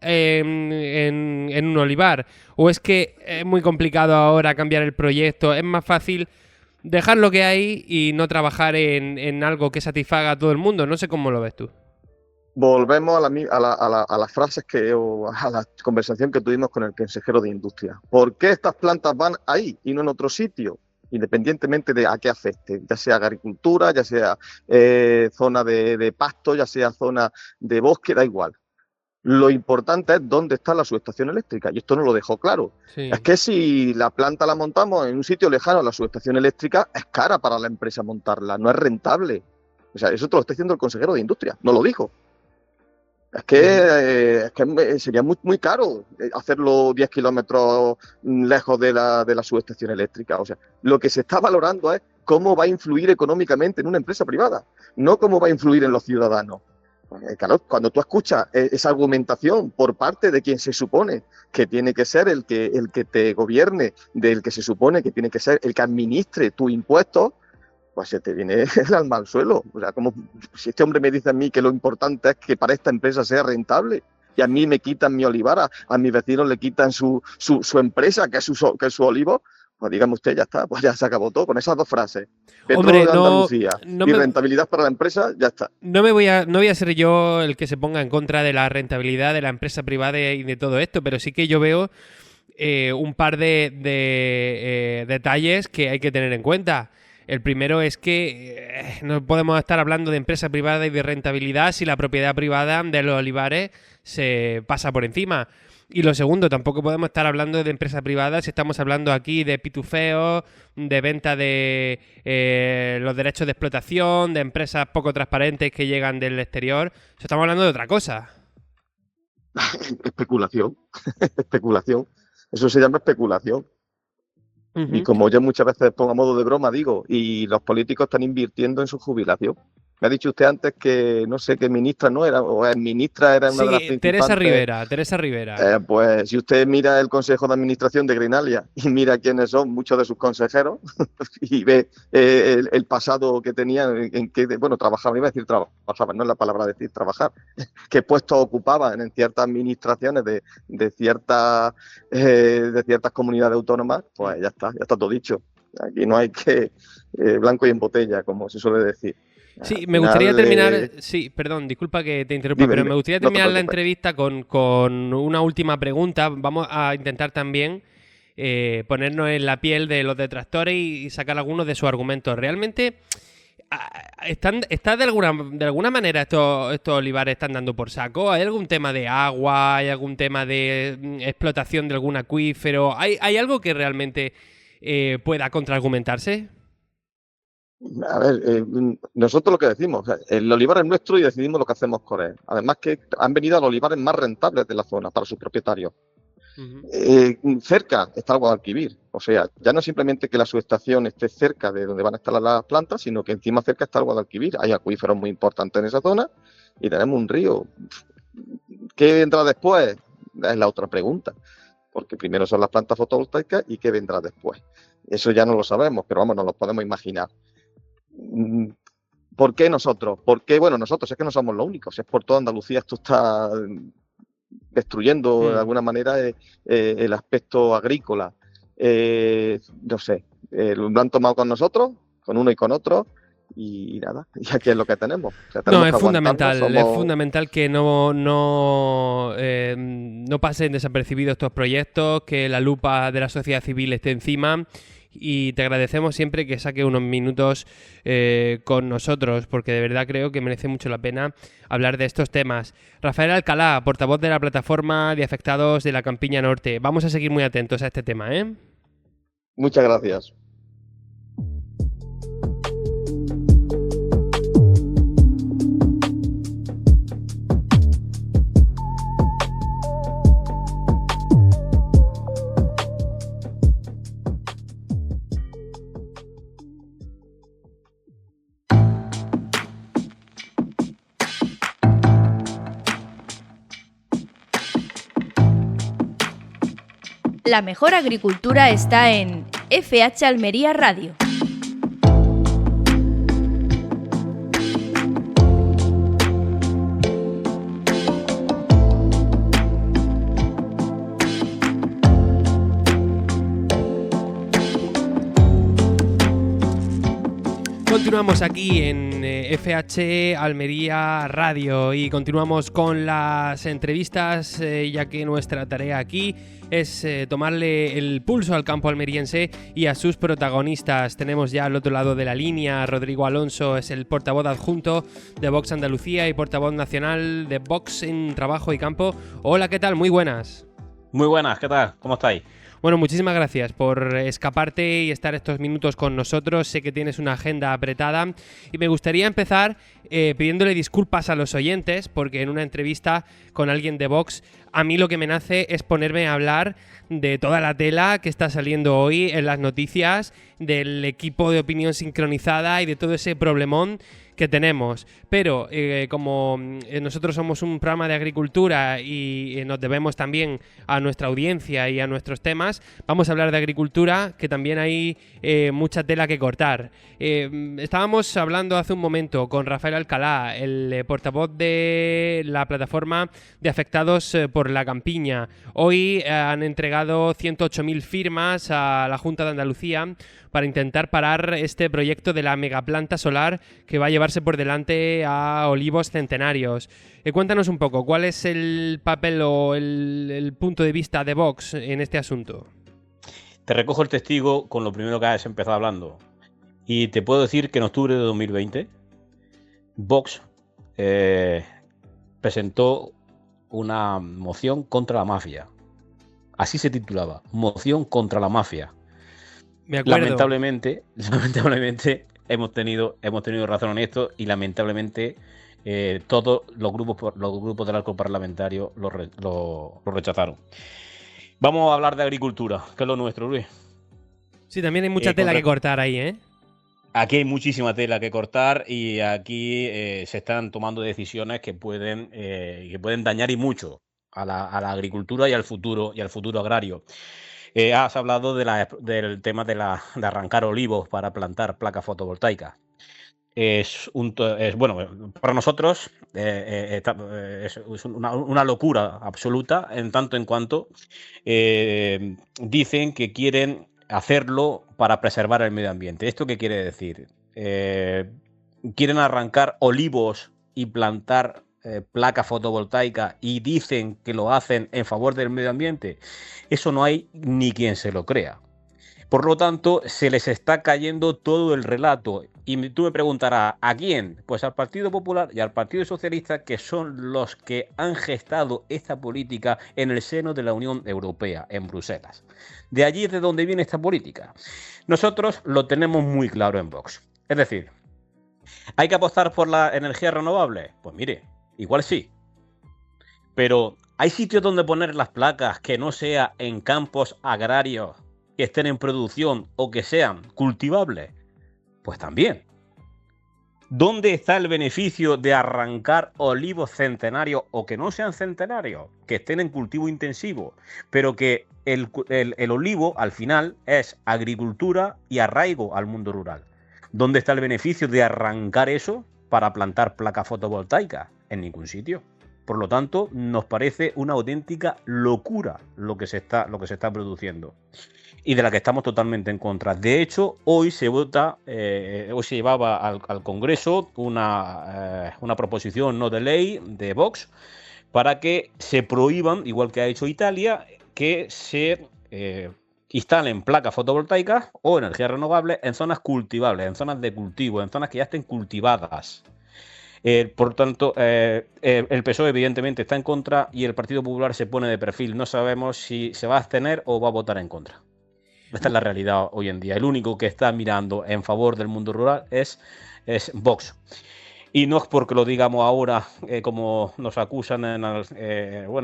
en un olivar? ¿O es que es muy complicado ahora cambiar el proyecto? ¿Es más fácil dejar lo que hay y no trabajar en algo que satisfaga a todo el mundo? No sé cómo lo ves tú. Volvemos a las frases a la conversación que tuvimos con el consejero de Industria. ¿Por qué estas plantas van ahí y no en otro sitio? Independientemente de a qué afecte, ya sea agricultura, ya sea zona de pasto, ya sea zona de bosque, da igual. Lo importante es dónde está la subestación eléctrica, y esto nos lo dejó claro. Sí. Es que si la planta la montamos en un sitio lejano a la subestación eléctrica, es cara para la empresa montarla, no es rentable. O sea, eso te lo está diciendo el consejero de Industria, no lo dijo. Es que sería muy, muy caro hacerlo 10 kilómetros lejos de la subestación eléctrica. O sea, lo que se está valorando es cómo va a influir económicamente en una empresa privada, no cómo va a influir en los ciudadanos. Claro, cuando tú escuchas esa argumentación por parte de quien se supone que tiene que ser el que te gobierne, del que se supone que tiene que ser el que administre tus impuestos, pues se te viene el alma al suelo. O sea, como si este hombre me dice a mí que lo importante es que para esta empresa sea rentable y a mí me quitan mi olivar, a mis vecinos le quitan su empresa, que es su olivo, pues dígame usted, ya está, pues ya se acabó todo con esas dos frases. Petróleo de Andalucía y rentabilidad para la empresa, ya está. No voy a ser yo el que se ponga en contra de la rentabilidad de la empresa privada y de todo esto, pero sí que yo veo un par de detalles que hay que tener en cuenta. El primero es que no podemos estar hablando de empresa privada y de rentabilidad si la propiedad privada de los olivares se pasa por encima. Y lo segundo, tampoco podemos estar hablando de empresa privada si estamos hablando aquí de pitufeo, de venta de los derechos de explotación, de empresas poco transparentes que llegan del exterior. Estamos hablando de otra cosa. Especulación. Especulación. Eso se llama especulación. Y como yo muchas veces pongo a modo de broma, digo, y los políticos están invirtiendo en su jubilación. Me ha dicho usted antes que, no sé, que ministra no era, o ministra era una de las principales. Teresa Rivera. Pues si usted mira el Consejo de Administración de Greenalia y mira quiénes son muchos de sus consejeros y ve el pasado que tenían, en que, bueno, trabajaban, iba a decir trabajaban, no es la palabra decir trabajar, qué puestos ocupaban en ciertas administraciones de ciertas comunidades autónomas, pues ya está todo dicho. Aquí no hay que blanco y en botella, como se suele decir. Sí, me gustaría terminar... Sí, perdón, disculpa que te interrumpa, pero me gustaría terminar la entrevista con una última pregunta. Vamos a intentar también ponernos en la piel de los detractores y sacar algunos de sus argumentos. ¿Realmente está de alguna manera estos olivares están dando por saco? ¿Hay algún tema de agua? ¿Hay algún tema de explotación de algún acuífero? ¿Hay algo que realmente pueda contraargumentarse? A ver, nosotros lo que decimos, el olivar es nuestro y decidimos lo que hacemos con él. Además que han venido a los olivares más rentables de la zona para sus propietarios. Cerca está el Guadalquivir, o sea, ya no simplemente que la subestación esté cerca de donde van a estar las plantas, sino que encima cerca está el Guadalquivir. Hay acuíferos muy importantes en esa zona y tenemos un río. ¿Qué vendrá después? Es la otra pregunta, porque primero son las plantas fotovoltaicas y ¿qué vendrá después? Eso ya no lo sabemos, pero vamos, nos lo podemos imaginar. ¿Por qué nosotros? Porque, bueno, nosotros es que no somos los únicos, es por toda Andalucía esto está destruyendo de alguna manera el aspecto agrícola. No sé, lo han tomado con nosotros, con uno y con otro, y nada, y aquí es lo que tenemos. O sea, tenemos es fundamental que no pasen desapercibidos estos proyectos, que la lupa de la sociedad civil esté encima. Y te agradecemos siempre que saque unos minutos con nosotros, porque de verdad creo que merece mucho la pena hablar de estos temas. Rafael Alcalá, portavoz de la plataforma de afectados de la Campiña Norte. Vamos a seguir muy atentos a este tema, ¿eh? Muchas gracias. La mejor agricultura está en FH Almería Radio. Continuamos aquí en FH Almería Radio y continuamos con las entrevistas, ya que nuestra tarea aquí es tomarle el pulso al campo almeriense y a sus protagonistas. Tenemos ya al otro lado de la línea a Rodrigo Alonso, es el portavoz adjunto de Vox Andalucía y portavoz nacional de Vox en Trabajo y Campo. Hola, ¿qué tal? Muy buenas. Muy buenas, ¿qué tal? ¿Cómo estáis? Bueno, muchísimas gracias por escaparte y estar estos minutos con nosotros. Sé que tienes una agenda apretada y me gustaría empezar pidiéndole disculpas a los oyentes, porque en una entrevista con alguien de Vox a mí lo que me nace es ponerme a hablar de toda la tela que está saliendo hoy en las noticias, del equipo de opinión sincronizada y de todo ese problemón que tenemos. Pero como nosotros somos un programa de agricultura y nos debemos también a nuestra audiencia y a nuestros temas, vamos a hablar de agricultura, que también hay mucha tela que cortar. Estábamos hablando hace un momento con Rafael Alcalá, el portavoz de la plataforma de afectados por la campiña. Hoy han entregado 108.000 firmas a la Junta de Andalucía para intentar parar este proyecto de la megaplanta solar que va a llevarse por delante a olivos centenarios. Cuéntanos un poco, ¿cuál es el papel o el punto de vista de Vox en este asunto? Te recojo el testigo con lo primero que has empezado hablando. Y te puedo decir que en octubre de 2020 Vox presentó una moción contra la mafia. Así se titulaba, moción contra la mafia. Me acuerdo. Lamentablemente hemos tenido razón en esto y lamentablemente todos los grupos del arco parlamentario lo rechazaron. Vamos a hablar de agricultura, que es lo nuestro, Luis. Sí, también hay mucha tela que cortar ahí, ¿eh? Aquí hay muchísima tela que cortar y aquí se están tomando decisiones que pueden dañar y mucho a la agricultura y al futuro agrario. Has hablado del tema de arrancar olivos para plantar placas fotovoltaicas. Bueno, para nosotros es una locura absoluta, en tanto en cuanto dicen que quieren hacerlo para preservar el medio ambiente. ¿Esto qué quiere decir? Quieren arrancar olivos y plantar placas fotovoltaicas y dicen que lo hacen en favor del medio ambiente. Eso no hay ni quien se lo crea. Por lo tanto, se les está cayendo todo el relato. Y tú me preguntarás, ¿a quién? Pues al Partido Popular y al Partido Socialista, que son los que han gestado esta política en el seno de la Unión Europea, en Bruselas. De allí es de donde viene esta política. Nosotros lo tenemos muy claro en Vox. Es decir, ¿hay que apostar por la energía renovable? Pues mire, igual sí. Pero ¿Hay sitios donde poner las placas que no sea en campos agrarios que estén en producción o que sean cultivables? Pues también. ¿Dónde está el beneficio de arrancar olivos centenarios o que no sean centenarios, que estén en cultivo intensivo, pero que el olivo al final es agricultura y arraigo al mundo rural? ¿Dónde está el beneficio de arrancar eso para plantar placas fotovoltaicas? En ningún sitio. Por lo tanto, nos parece una auténtica locura lo que se está produciendo y de la que estamos totalmente en contra. De hecho, hoy se vota, hoy se llevaba al Congreso una proposición no de ley de Vox para que se prohíban, igual que ha hecho Italia, que se instalen placas fotovoltaicas o energías renovables en zonas cultivables, en zonas de cultivo, en zonas que ya estén cultivadas. Por tanto, el PSOE evidentemente está en contra y el Partido Popular se pone de perfil. No sabemos si se va a abstener o va a votar en contra. Esta es la realidad hoy en día. El único que está mirando en favor del mundo rural es Vox. Y no es porque lo digamos ahora, como nos acusan en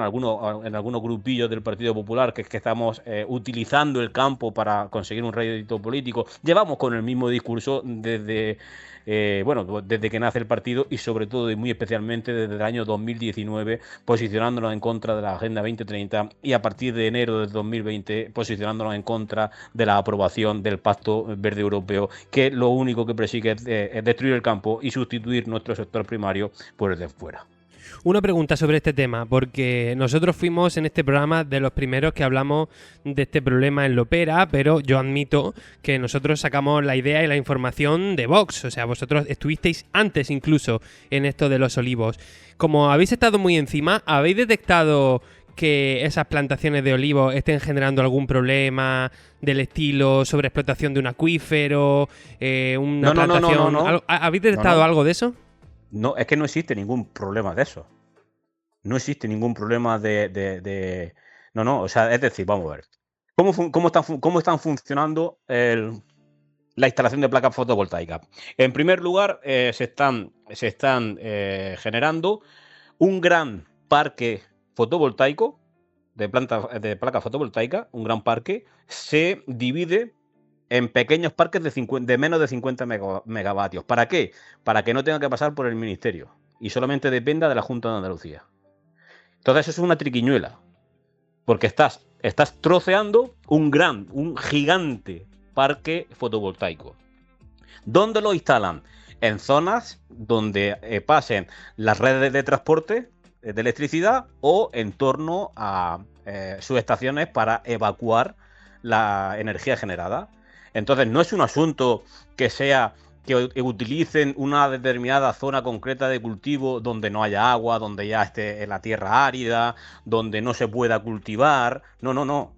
algunos grupillos del Partido Popular, que es que estamos utilizando el campo para conseguir un rédito político. Llevamos con el mismo discurso desde que nace el partido y sobre todo y muy especialmente desde el año 2019, posicionándonos en contra de la Agenda 2030 y a partir de enero de 2020 posicionándonos en contra de la aprobación del Pacto Verde Europeo, que lo único que persigue es destruir el campo y sustituir nuestro sector primario por el de fuera. Una pregunta sobre este tema, porque nosotros fuimos en este programa de los primeros que hablamos de este problema en Lopera, pero yo admito que nosotros sacamos la idea y la información de Vox, o sea, vosotros estuvisteis antes incluso en esto de los olivos. Como habéis estado muy encima, ¿habéis detectado que esas plantaciones de olivos estén generando algún problema del estilo sobreexplotación de un acuífero, una plantación? No. ¿Habéis detectado algo de eso? No, es que no existe ningún problema de eso. No existe ningún problema No, o sea, es decir, vamos a ver. ¿Cómo están funcionando la instalación de placas fotovoltaicas? En primer lugar, se están generando un gran parque fotovoltaico de placas fotovoltaicas, un gran parque, se divide en pequeños parques de menos de 50 megavatios. ¿Para qué? Para que no tenga que pasar por el ministerio y solamente dependa de la Junta de Andalucía. Entonces eso es una triquiñuela, porque estás troceando un gigante parque fotovoltaico. ¿Dónde lo instalan? En zonas donde pasen las redes de transporte de electricidad o en torno a subestaciones para evacuar la energía generada. Entonces no es un asunto que utilicen una determinada zona concreta de cultivo donde no haya agua, donde ya esté en la tierra árida, donde no se pueda cultivar. No. O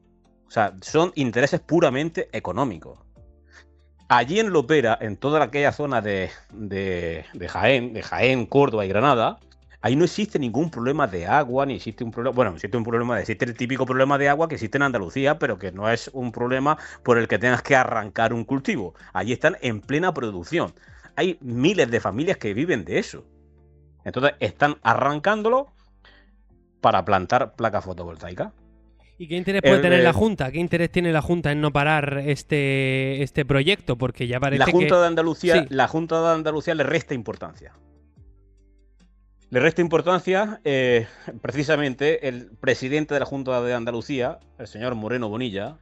sea, son intereses puramente económicos. Allí en Lopera, en toda aquella zona de Jaén, Córdoba y Granada, ahí no existe ningún problema de agua, ni existe un problema... Bueno, existe el típico problema de agua que existe en Andalucía, pero que no es un problema por el que tengas que arrancar un cultivo. Allí están en plena producción. Hay miles de familias que viven de eso. Entonces, están arrancándolo para plantar placas fotovoltaicas. ¿Y qué interés puede tener la Junta? ¿Qué interés tiene la Junta en no parar este proyecto? Porque ya parece la Junta de Andalucía, sí. La Junta de Andalucía le resta importancia. Le resta importancia, precisamente el presidente de la Junta de Andalucía, el señor Moreno Bonilla,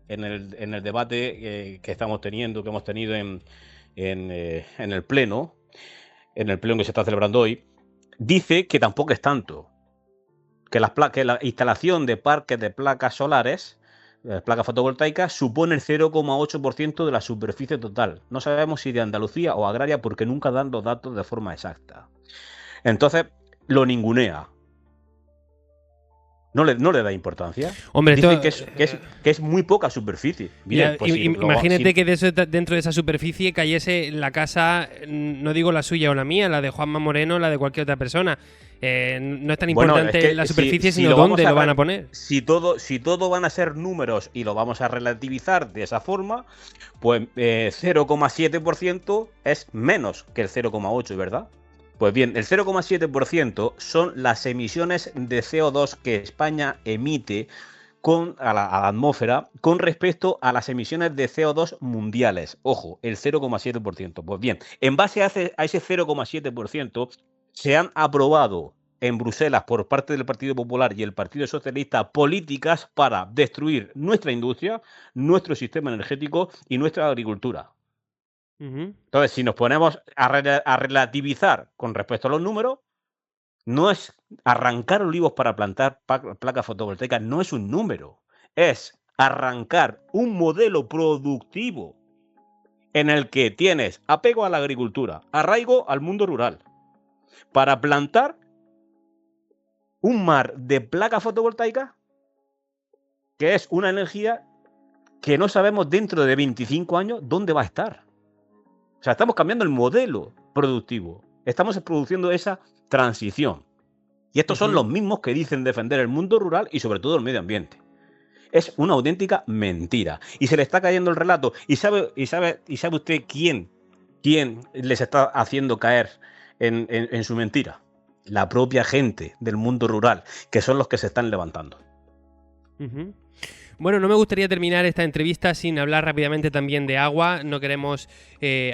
en el debate que hemos tenido en el pleno que se está celebrando hoy, dice que tampoco es tanto, que la instalación de parques de placas solares, placas fotovoltaicas, supone el 0,8% de la superficie total. No sabemos si de Andalucía o agraria porque nunca dan los datos de forma exacta. Entonces, lo ningunea. No le da importancia. Hombre, dice que es muy poca superficie. Bien, pues imagínate que dentro de esa superficie cayese la casa, no digo la suya o la mía, la de Juanma Moreno, la de cualquier otra persona. No es tan importante la superficie, sino dónde lo van a poner. Si todo van a ser números y lo vamos a relativizar de esa forma, pues 0,7% es menos que el 0,8%, ¿verdad? Pues bien, el 0,7% son las emisiones de CO2 que España emite a la atmósfera con respecto a las emisiones de CO2 mundiales. Ojo, el 0,7%. Pues bien, en base a ese 0,7% se han aprobado en Bruselas por parte del Partido Popular y el Partido Socialista políticas para destruir nuestra industria, nuestro sistema energético y nuestra agricultura. Entonces, si nos ponemos a relativizar con respecto a los números, no es arrancar olivos para plantar placas fotovoltaicas, no es un número, es arrancar un modelo productivo en el que tienes apego a la agricultura, arraigo al mundo rural, para plantar un mar de placas fotovoltaicas, que es una energía que no sabemos dentro de 25 años dónde va a estar. O sea, estamos cambiando el modelo productivo. Estamos produciendo esa transición. Y estos son los mismos que dicen defender el mundo rural y sobre todo el medio ambiente. Es una auténtica mentira. Y se le está cayendo el relato. ¿Y sabe usted quién les está haciendo caer en su mentira? La propia gente del mundo rural, que son los que se están levantando. Bueno, no me gustaría terminar esta entrevista sin hablar rápidamente también de agua. No queremos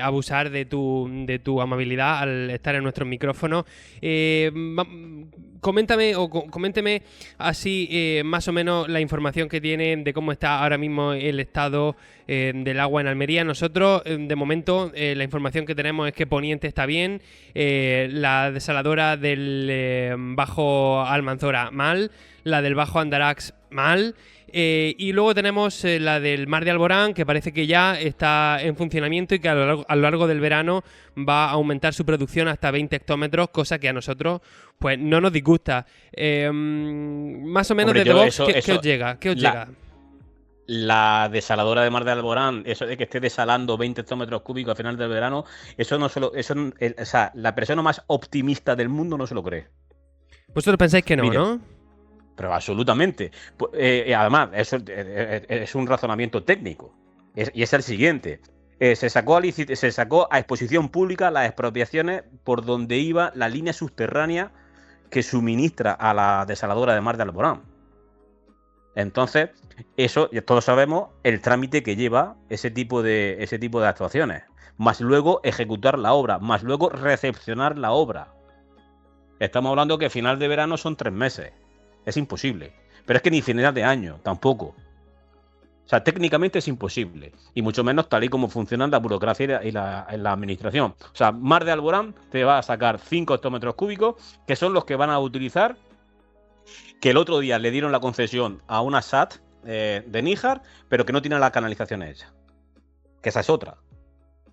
abusar de tu amabilidad al estar en nuestros micrófonos. Coménteme así más o menos la información que tienen de cómo está ahora mismo el estado del agua en Almería. Nosotros, de momento, la información que tenemos es que Poniente está bien, la desaladora del Bajo Almanzora mal, la del Bajo Andarax mal. Y luego tenemos la del Mar de Alborán, que parece que ya está en funcionamiento y que a lo largo del verano va a aumentar su producción hasta 20 hectómetros, cosa que a nosotros pues no nos disgusta. Más o menos, desde Vox, ¿qué os llega? ¿Qué os llega? La desaladora de Mar de Alborán, eso de que esté desalando 20 hectómetros cúbicos al final del verano, o sea, la persona más optimista del mundo no se lo cree. Vosotros pensáis que no, Mira, ¿no? Pero absolutamente. Además, eso es un razonamiento técnico. Y es el siguiente. Se sacó a exposición pública las expropiaciones por donde iba la línea subterránea que suministra a la desaladora de Mar de Alborán. Entonces, eso, ya todos sabemos el trámite que lleva ese tipo de actuaciones. Más luego ejecutar la obra, más luego recepcionar la obra. Estamos hablando que a final de verano son 3 meses. Es imposible. Pero es que ni final de año, tampoco. O sea, técnicamente es imposible. Y mucho menos tal y como funciona la burocracia y la administración. O sea, Mar de Alborán te va a sacar 5 hectómetros cúbicos, que son los que van a utilizar, que el otro día le dieron la concesión a una SAT de Níjar, pero que no tiene la canalización hecha. Que esa es otra.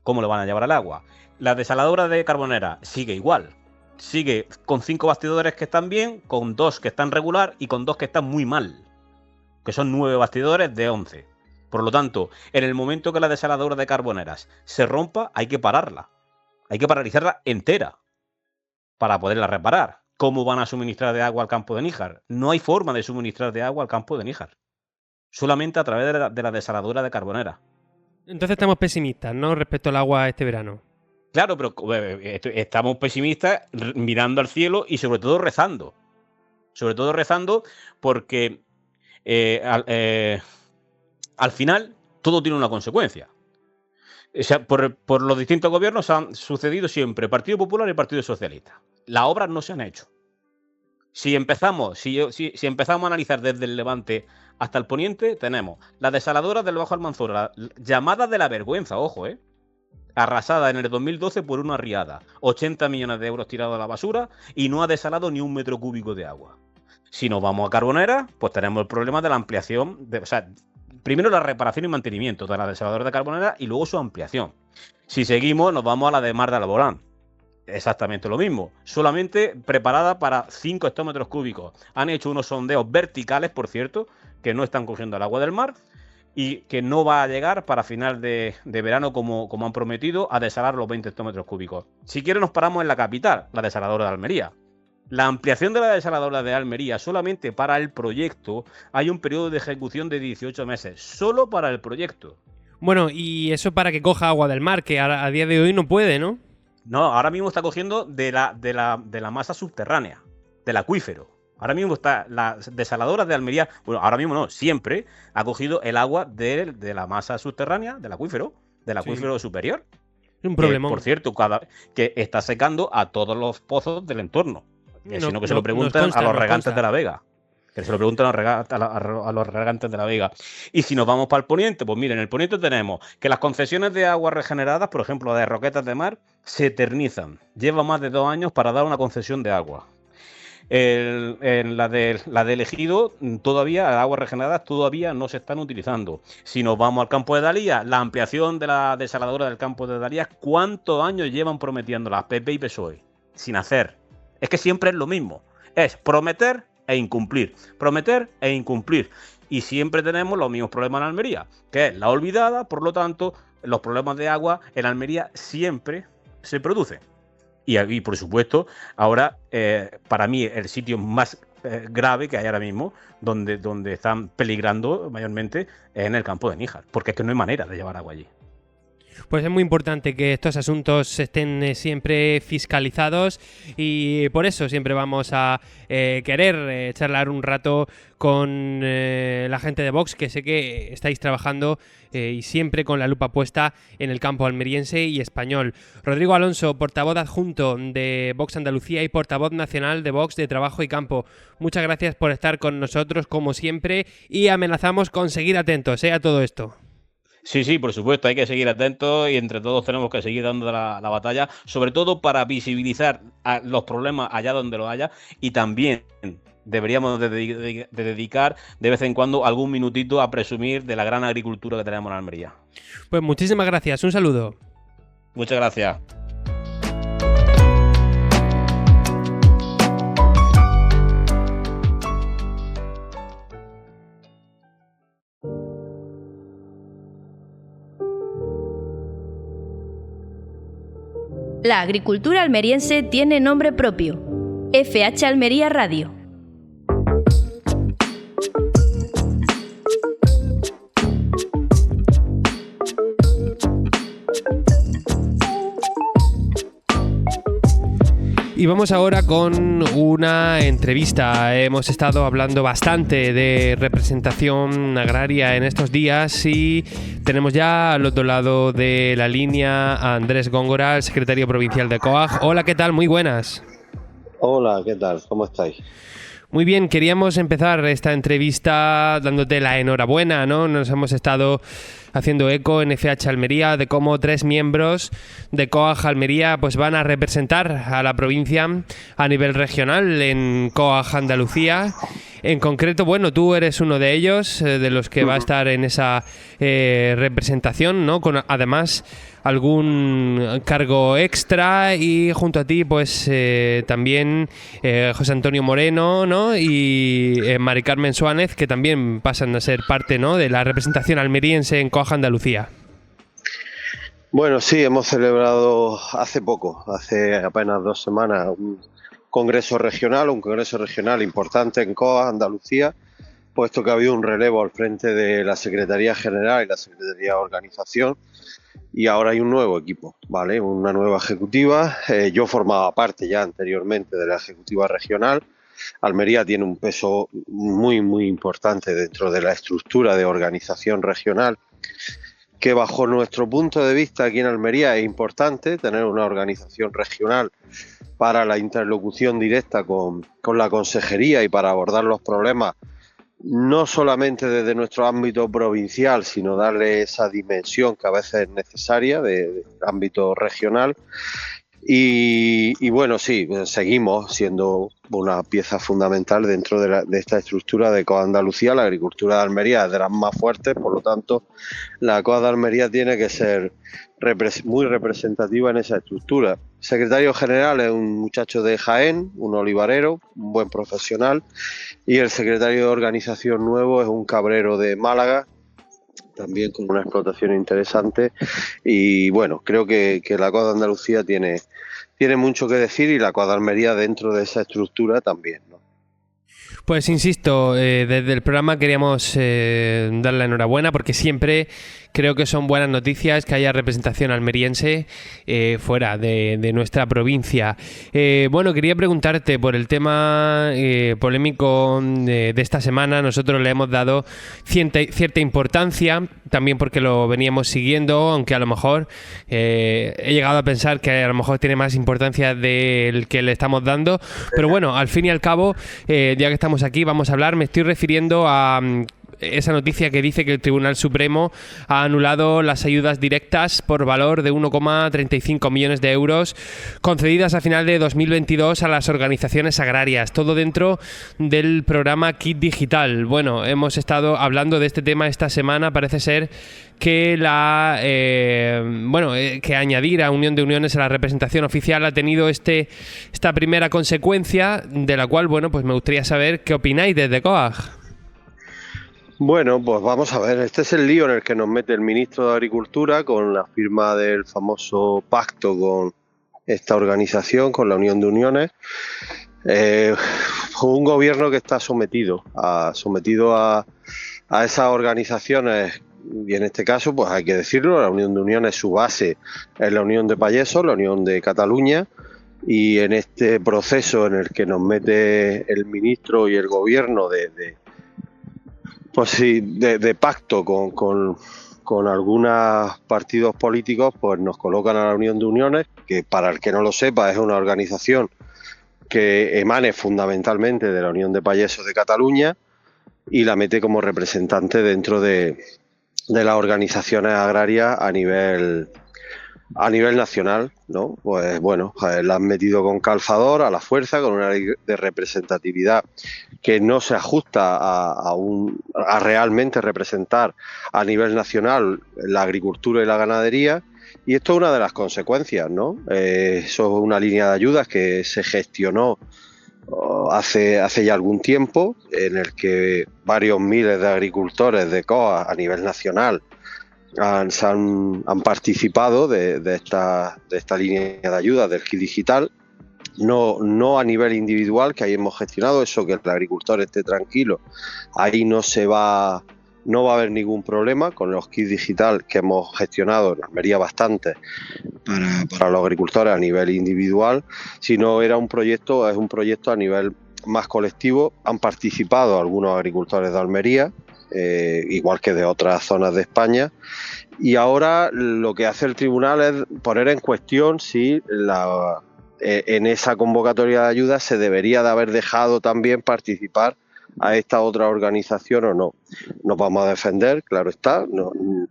¿Cómo lo van a llevar al agua? La desaladora de Carbonera sigue igual. Sigue con 5 bastidores que están bien, con 2 que están regular y con 2 que están muy mal, que son 9 bastidores de 11. Por lo tanto, en el momento que la desaladora de Carboneras se rompa, hay que pararla. Hay que paralizarla entera para poderla reparar. ¿Cómo van a suministrar de agua al campo de Níjar? No hay forma de suministrar de agua al campo de Níjar. Solamente a través de la desaladora de Carbonera. Entonces estamos pesimistas, ¿no? Respecto al agua este verano. Claro, pero estamos pesimistas mirando al cielo y sobre todo rezando. Sobre todo rezando porque al final todo tiene una consecuencia. O sea, por los distintos gobiernos han sucedido siempre Partido Popular y Partido Socialista. Las obras no se han hecho. Si empezamos a analizar desde el Levante hasta el Poniente, tenemos la desaladora del Bajo Almanzora, llamada de la vergüenza, ojo, arrasada en el 2012 por una riada, 80 millones de euros tirados a la basura y no ha desalado ni un metro cúbico de agua. Si nos vamos a Carbonera, pues tenemos el problema de la ampliación, primero la reparación y mantenimiento de la desaladora de Carbonera y luego su ampliación. Si seguimos, nos vamos a la de Mar de Alborán. Exactamente lo mismo, solamente preparada para 5 hectómetros cúbicos. Han hecho unos sondeos verticales, por cierto, que no están cogiendo el agua del mar, y que no va a llegar para final de verano, como han prometido, a desalar los 20 hectómetros cúbicos. Si quiere nos paramos en la capital, la desaladora de Almería. La ampliación de la desaladora de Almería, solamente para el proyecto, hay un periodo de ejecución de 18 meses, solo para el proyecto. Bueno, y eso para que coja agua del mar, que a día de hoy no puede, ¿no? No, ahora mismo está cogiendo de la masa subterránea, del acuífero. Ahora mismo está la desaladora de Almería, bueno, ahora mismo no, siempre ha cogido el agua de la masa subterránea, del acuífero superior. Un problemón. Por cierto, que está secando a todos los pozos del entorno. Sino que se lo preguntan a los regantes de la Vega. Que se lo preguntan a los regantes de la Vega. Y si nos vamos para el poniente, pues miren, en el poniente tenemos que las concesiones de aguas regeneradas, por ejemplo, de Roquetas de Mar, se eternizan. Lleva más de 2 años para dar una concesión de agua. La de Ejido, todavía, aguas regeneradas todavía no se están utilizando. Si nos vamos al campo de Dalía, la ampliación de la desaladora del campo de Dalía, ¿cuántos años llevan prometiendo las PP y PSOE? Sin hacer. Es que siempre es lo mismo. Es prometer e incumplir. Prometer e incumplir. Y siempre tenemos los mismos problemas en Almería, que es la olvidada, por lo tanto, los problemas de agua en Almería siempre se producen. Y por supuesto, ahora, para mí, el sitio más grave que hay ahora mismo, donde están peligrando mayormente, es en el campo de Níjar, porque es que no hay manera de llevar agua allí. Pues es muy importante que estos asuntos estén siempre fiscalizados y por eso siempre vamos a querer charlar un rato con la gente de Vox, que sé que estáis trabajando y siempre con la lupa puesta en el campo almeriense y español. Rodrigo Alonso, portavoz adjunto de Vox Andalucía y portavoz nacional de Vox de Trabajo y Campo. Muchas gracias por estar con nosotros como siempre y amenazamos con seguir atentos a todo esto. Sí, por supuesto, hay que seguir atentos y entre todos tenemos que seguir dando la batalla, sobre todo para visibilizar los problemas allá donde los haya, y también deberíamos de dedicar de vez en cuando algún minutito a presumir de la gran agricultura que tenemos en Almería. Pues muchísimas gracias, un saludo. Muchas gracias. La agricultura almeriense tiene nombre propio. FH Almería Radio. Y vamos ahora con una entrevista. Hemos estado hablando bastante de representación agraria en estos días y tenemos ya al otro lado de la línea a Andrés Góngora, el secretario provincial de COAG. Hola, ¿qué tal? Muy buenas. Hola, ¿qué tal? ¿Cómo estáis? Muy bien, queríamos empezar esta entrevista dándote la enhorabuena, ¿no? Nos hemos estado haciendo eco en FH Almería de cómo 3 miembros de COAG Almería pues van a representar a la provincia a nivel regional en COAG Andalucía. En concreto, bueno, tú eres uno de ellos, de los que va a estar en esa representación, ¿no? Con además algún cargo extra y junto a ti pues también José Antonio Moreno, ¿no? Y Mari Carmen Suárez, que también pasan a ser parte, ¿no?, de la representación almeriense en COAG Andalucía. Bueno, sí, hemos celebrado hace apenas 2 semanas, un congreso regional importante en COAG Andalucía, puesto que ha habido un relevo al frente de la Secretaría General y la Secretaría de Organización, y ahora hay un nuevo equipo, ¿vale? Una nueva ejecutiva. Yo formaba parte ya anteriormente de la ejecutiva regional. Almería tiene un peso muy, muy importante dentro de la estructura de organización regional, que bajo nuestro punto de vista aquí en Almería es importante tener una organización regional para la interlocución directa con la consejería y para abordar los problemas no solamente desde nuestro ámbito provincial, sino darle esa dimensión que a veces es necesaria de ámbito regional. Y bueno, sí, seguimos siendo una pieza fundamental dentro de esta estructura de COAG Andalucía. La agricultura de Almería es de las más fuertes, por lo tanto, la COAG de Almería tiene que ser muy representativa en esa estructura. El secretario general es un muchacho de Jaén, un olivarero, un buen profesional, y el secretario de organización nuevo es un cabrero de Málaga, también con una explotación interesante. Y bueno, creo que la COAG de Andalucía tiene mucho que decir, y la COAG de Almería dentro de esa estructura también, ¿no? Pues insisto, desde el programa queríamos dar la enhorabuena, porque siempre creo que son buenas noticias que haya representación almeriense fuera de nuestra provincia. Bueno, quería preguntarte por el tema polémico de esta semana. Nosotros le hemos dado cierta importancia, también porque lo veníamos siguiendo, aunque a lo mejor he llegado a pensar que a lo mejor tiene más importancia del que le estamos dando. Pero bueno, al fin y al cabo, ya que estamos aquí, vamos a hablar. Me estoy refiriendo a esa noticia que dice que el Tribunal Supremo ha anulado las ayudas directas por valor de 1,35 millones de euros concedidas a final de 2022 a las organizaciones agrarias, todo dentro del programa Kit Digital. Bueno, hemos estado hablando de este tema esta semana. Parece ser que que añadir a Unión de Uniones a la representación oficial ha tenido esta primera consecuencia, de la cual, bueno, pues me gustaría saber qué opináis desde COAG. Bueno, pues vamos a ver, este es el lío en el que nos mete el ministro de Agricultura con la firma del famoso pacto con esta organización, con la Unión de Uniones. Un gobierno que está sometido a esas organizaciones, y en este caso, pues hay que decirlo, la Unión de Uniones, su base es la Unión de Payesos, la Unión de Cataluña, y en este proceso en el que nos mete el ministro y el gobierno de pacto con algunos partidos políticos, pues nos colocan a la Unión de Uniones, que para el que no lo sepa es una organización que emane fundamentalmente de la Unión de Payesos de Cataluña, y la mete como representante dentro de las organizaciones agrarias a nivel nacional, ¿no? Pues bueno, la han metido con calzador, a la fuerza, con una ley de representatividad que no se ajusta a realmente representar a nivel nacional la agricultura y la ganadería, y esto es una de las consecuencias, ¿no? Eso es una línea de ayudas que se gestionó hace ya algún tiempo, en el que varios miles de agricultores de COAG a nivel nacional han participado de esta línea de ayuda del Kit Digital, no a nivel individual, que ahí hemos gestionado eso, que el agricultor esté tranquilo, ahí no va a haber ningún problema con los Kit Digital que hemos gestionado en Almería bastante para los agricultores a nivel individual, sino es un proyecto a nivel más colectivo. Han participado algunos agricultores de Almería, igual que de otras zonas de España, y ahora lo que hace el tribunal es poner en cuestión si en esa convocatoria de ayuda se debería de haber dejado también participar a esta otra organización o no. Nos vamos a defender, claro está,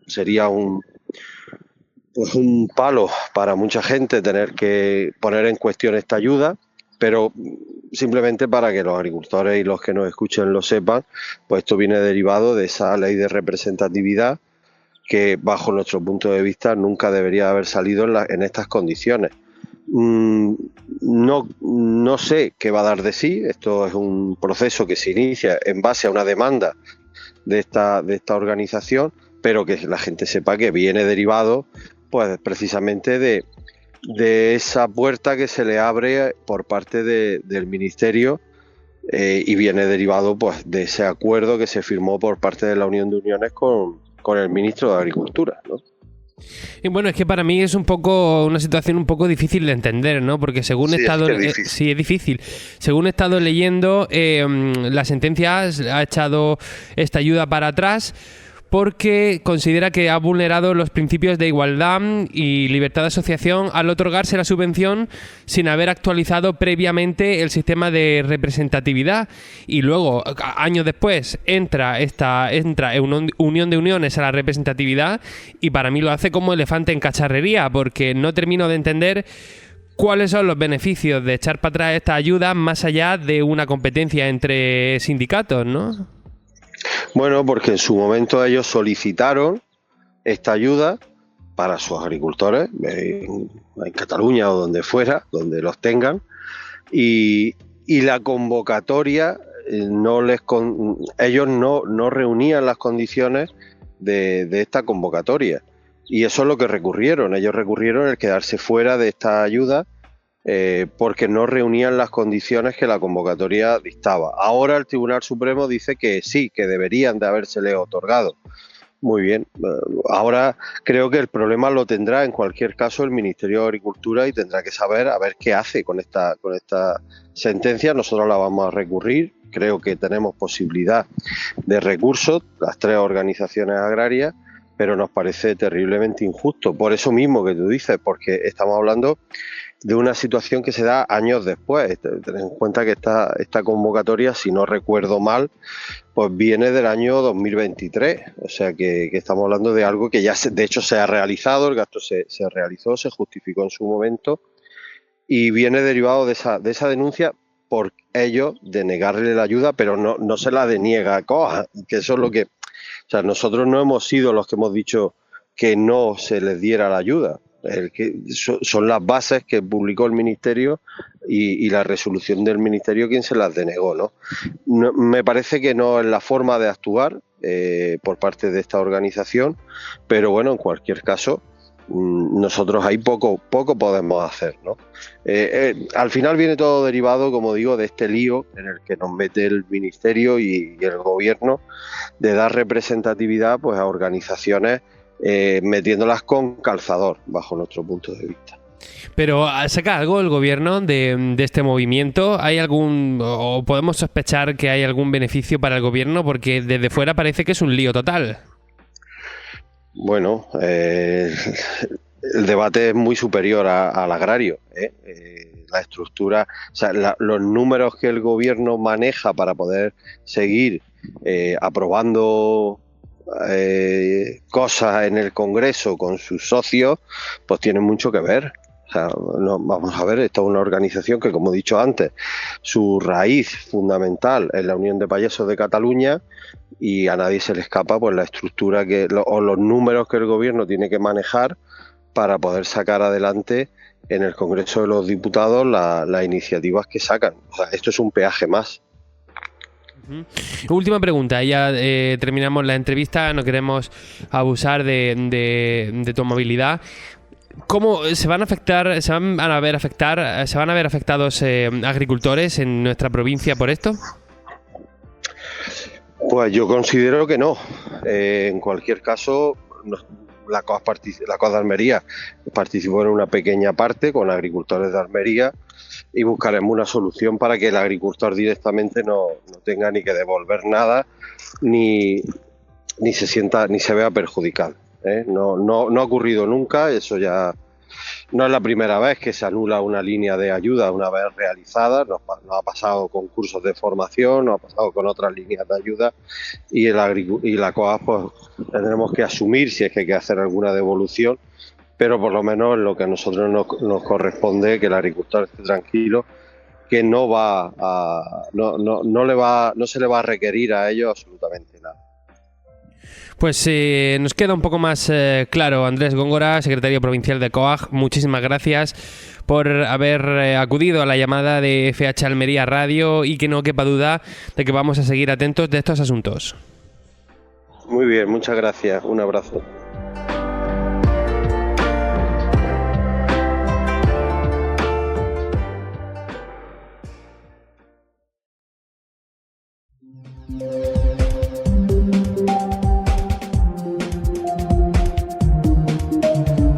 sería un palo para mucha gente tener que poner en cuestión esta ayuda, pero simplemente para que los agricultores y los que nos escuchen lo sepan, pues esto viene derivado de esa ley de representatividad que, bajo nuestro punto de vista, nunca debería haber salido en estas condiciones. No sé qué va a dar de sí. Esto es un proceso que se inicia en base a una demanda de esta organización, pero que la gente sepa que viene derivado, pues, precisamente de esa puerta que se le abre por parte del Ministerio, y viene derivado, pues, de ese acuerdo que se firmó por parte de la Unión de Uniones con el ministro de Agricultura, ¿no? Y bueno, es que para mí es una situación un poco difícil de entender, ¿no? Porque según he estado Según he estado leyendo, la sentencia ha echado esta ayuda para atrás porque considera que ha vulnerado los principios de igualdad y libertad de asociación al otorgarse la subvención sin haber actualizado previamente el sistema de representatividad, y luego, años después, entra Unión de Uniones a la representatividad, y para mí lo hace como elefante en cacharrería, porque no termino de entender cuáles son los beneficios de echar para atrás esta ayuda más allá de una competencia entre sindicatos, ¿no? Bueno, porque en su momento ellos solicitaron esta ayuda para sus agricultores en Cataluña o donde fuera, donde los tengan, y la convocatoria ellos no reunían las condiciones de esta convocatoria, y eso es lo que recurrieron. Ellos recurrieron el quedarse fuera de esta ayuda porque no reunían las condiciones que la convocatoria dictaba. Ahora el Tribunal Supremo dice que sí, que deberían de habérsele otorgado. Muy bien. Ahora creo que el problema lo tendrá en cualquier caso el Ministerio de Agricultura y tendrá que saber a ver qué hace con esta sentencia. Nosotros la vamos a recurrir. Creo que tenemos posibilidad de recursos, las 3 organizaciones agrarias, pero nos parece terriblemente injusto. Por eso mismo que tú dices, porque estamos hablando de una situación que se da años después. Ten en cuenta que esta convocatoria, si no recuerdo mal, pues viene del año 2023. O sea que estamos hablando de algo que ya de hecho se ha realizado, el gasto se realizó, se justificó en su momento y viene derivado de esa denuncia por ellos de negarle la ayuda, pero no se la deniega a COAG, que eso es lo que... O sea, nosotros no hemos sido los que hemos dicho que no se les diera la ayuda. Son las bases que publicó el Ministerio y la resolución del Ministerio quien se las denegó, ¿no? Me parece que no es la forma de actuar por parte de esta organización, pero bueno, en cualquier caso, nosotros ahí poco podemos hacer, ¿no? Al final viene todo derivado, como digo, de este lío en el que nos mete el Ministerio y el Gobierno de dar representatividad pues a organizaciones metiéndolas con calzador, bajo nuestro punto de vista. Pero ¿saca algo el gobierno de este movimiento? ¿Hay algún, o podemos sospechar que hay algún beneficio para el gobierno? Porque desde fuera parece que es un lío total. Bueno, el debate es muy superior al agrario. La estructura, o sea, los números que el gobierno maneja para poder seguir aprobando cosas en el Congreso con sus socios, pues tienen mucho que ver. O sea, vamos a ver, esta es una organización que, como he dicho antes, su raíz fundamental es la Unión de Payesos de Cataluña y a nadie se le escapa pues la estructura o los números que el gobierno tiene que manejar para poder sacar adelante en el Congreso de los Diputados las iniciativas que sacan. O sea, esto es un peaje más. Última pregunta, ya terminamos la entrevista, no queremos abusar de tu amabilidad. ¿Cómo se van a ver afectados agricultores en nuestra provincia por esto? Pues yo considero que no. En cualquier caso, la COAG de Almería participó en una pequeña parte con agricultores de Almería y buscaremos una solución para que el agricultor directamente no tenga ni que devolver nada ni se vea perjudicado. No ha ocurrido nunca, eso ya no es la primera vez que se anula una línea de ayuda una vez realizada, nos ha pasado con cursos de formación, nos ha pasado con otras líneas de ayuda y la COAG pues tendremos que asumir si es que hay que hacer alguna devolución, pero por lo menos lo que a nosotros nos corresponde que el agricultor esté tranquilo, que no se le va a requerir a ellos absolutamente nada. Pues nos queda un poco más claro. Andrés Góngora, secretario provincial de COAG, muchísimas gracias por haber acudido a la llamada de FH Almería Radio y que no quepa duda de que vamos a seguir atentos de estos asuntos. Muy bien, muchas gracias. Un abrazo.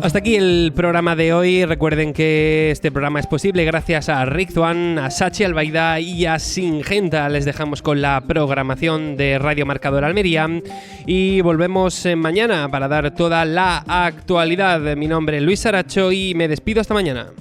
Hasta aquí el programa de hoy. Recuerden que este programa es posible gracias a Rizwan, a Sachi Albaida y a Singenta. Les dejamos con la programación de Radio Marcador Almería y volvemos mañana para dar toda la actualidad. Mi nombre es Luis Saracho y me despido hasta mañana.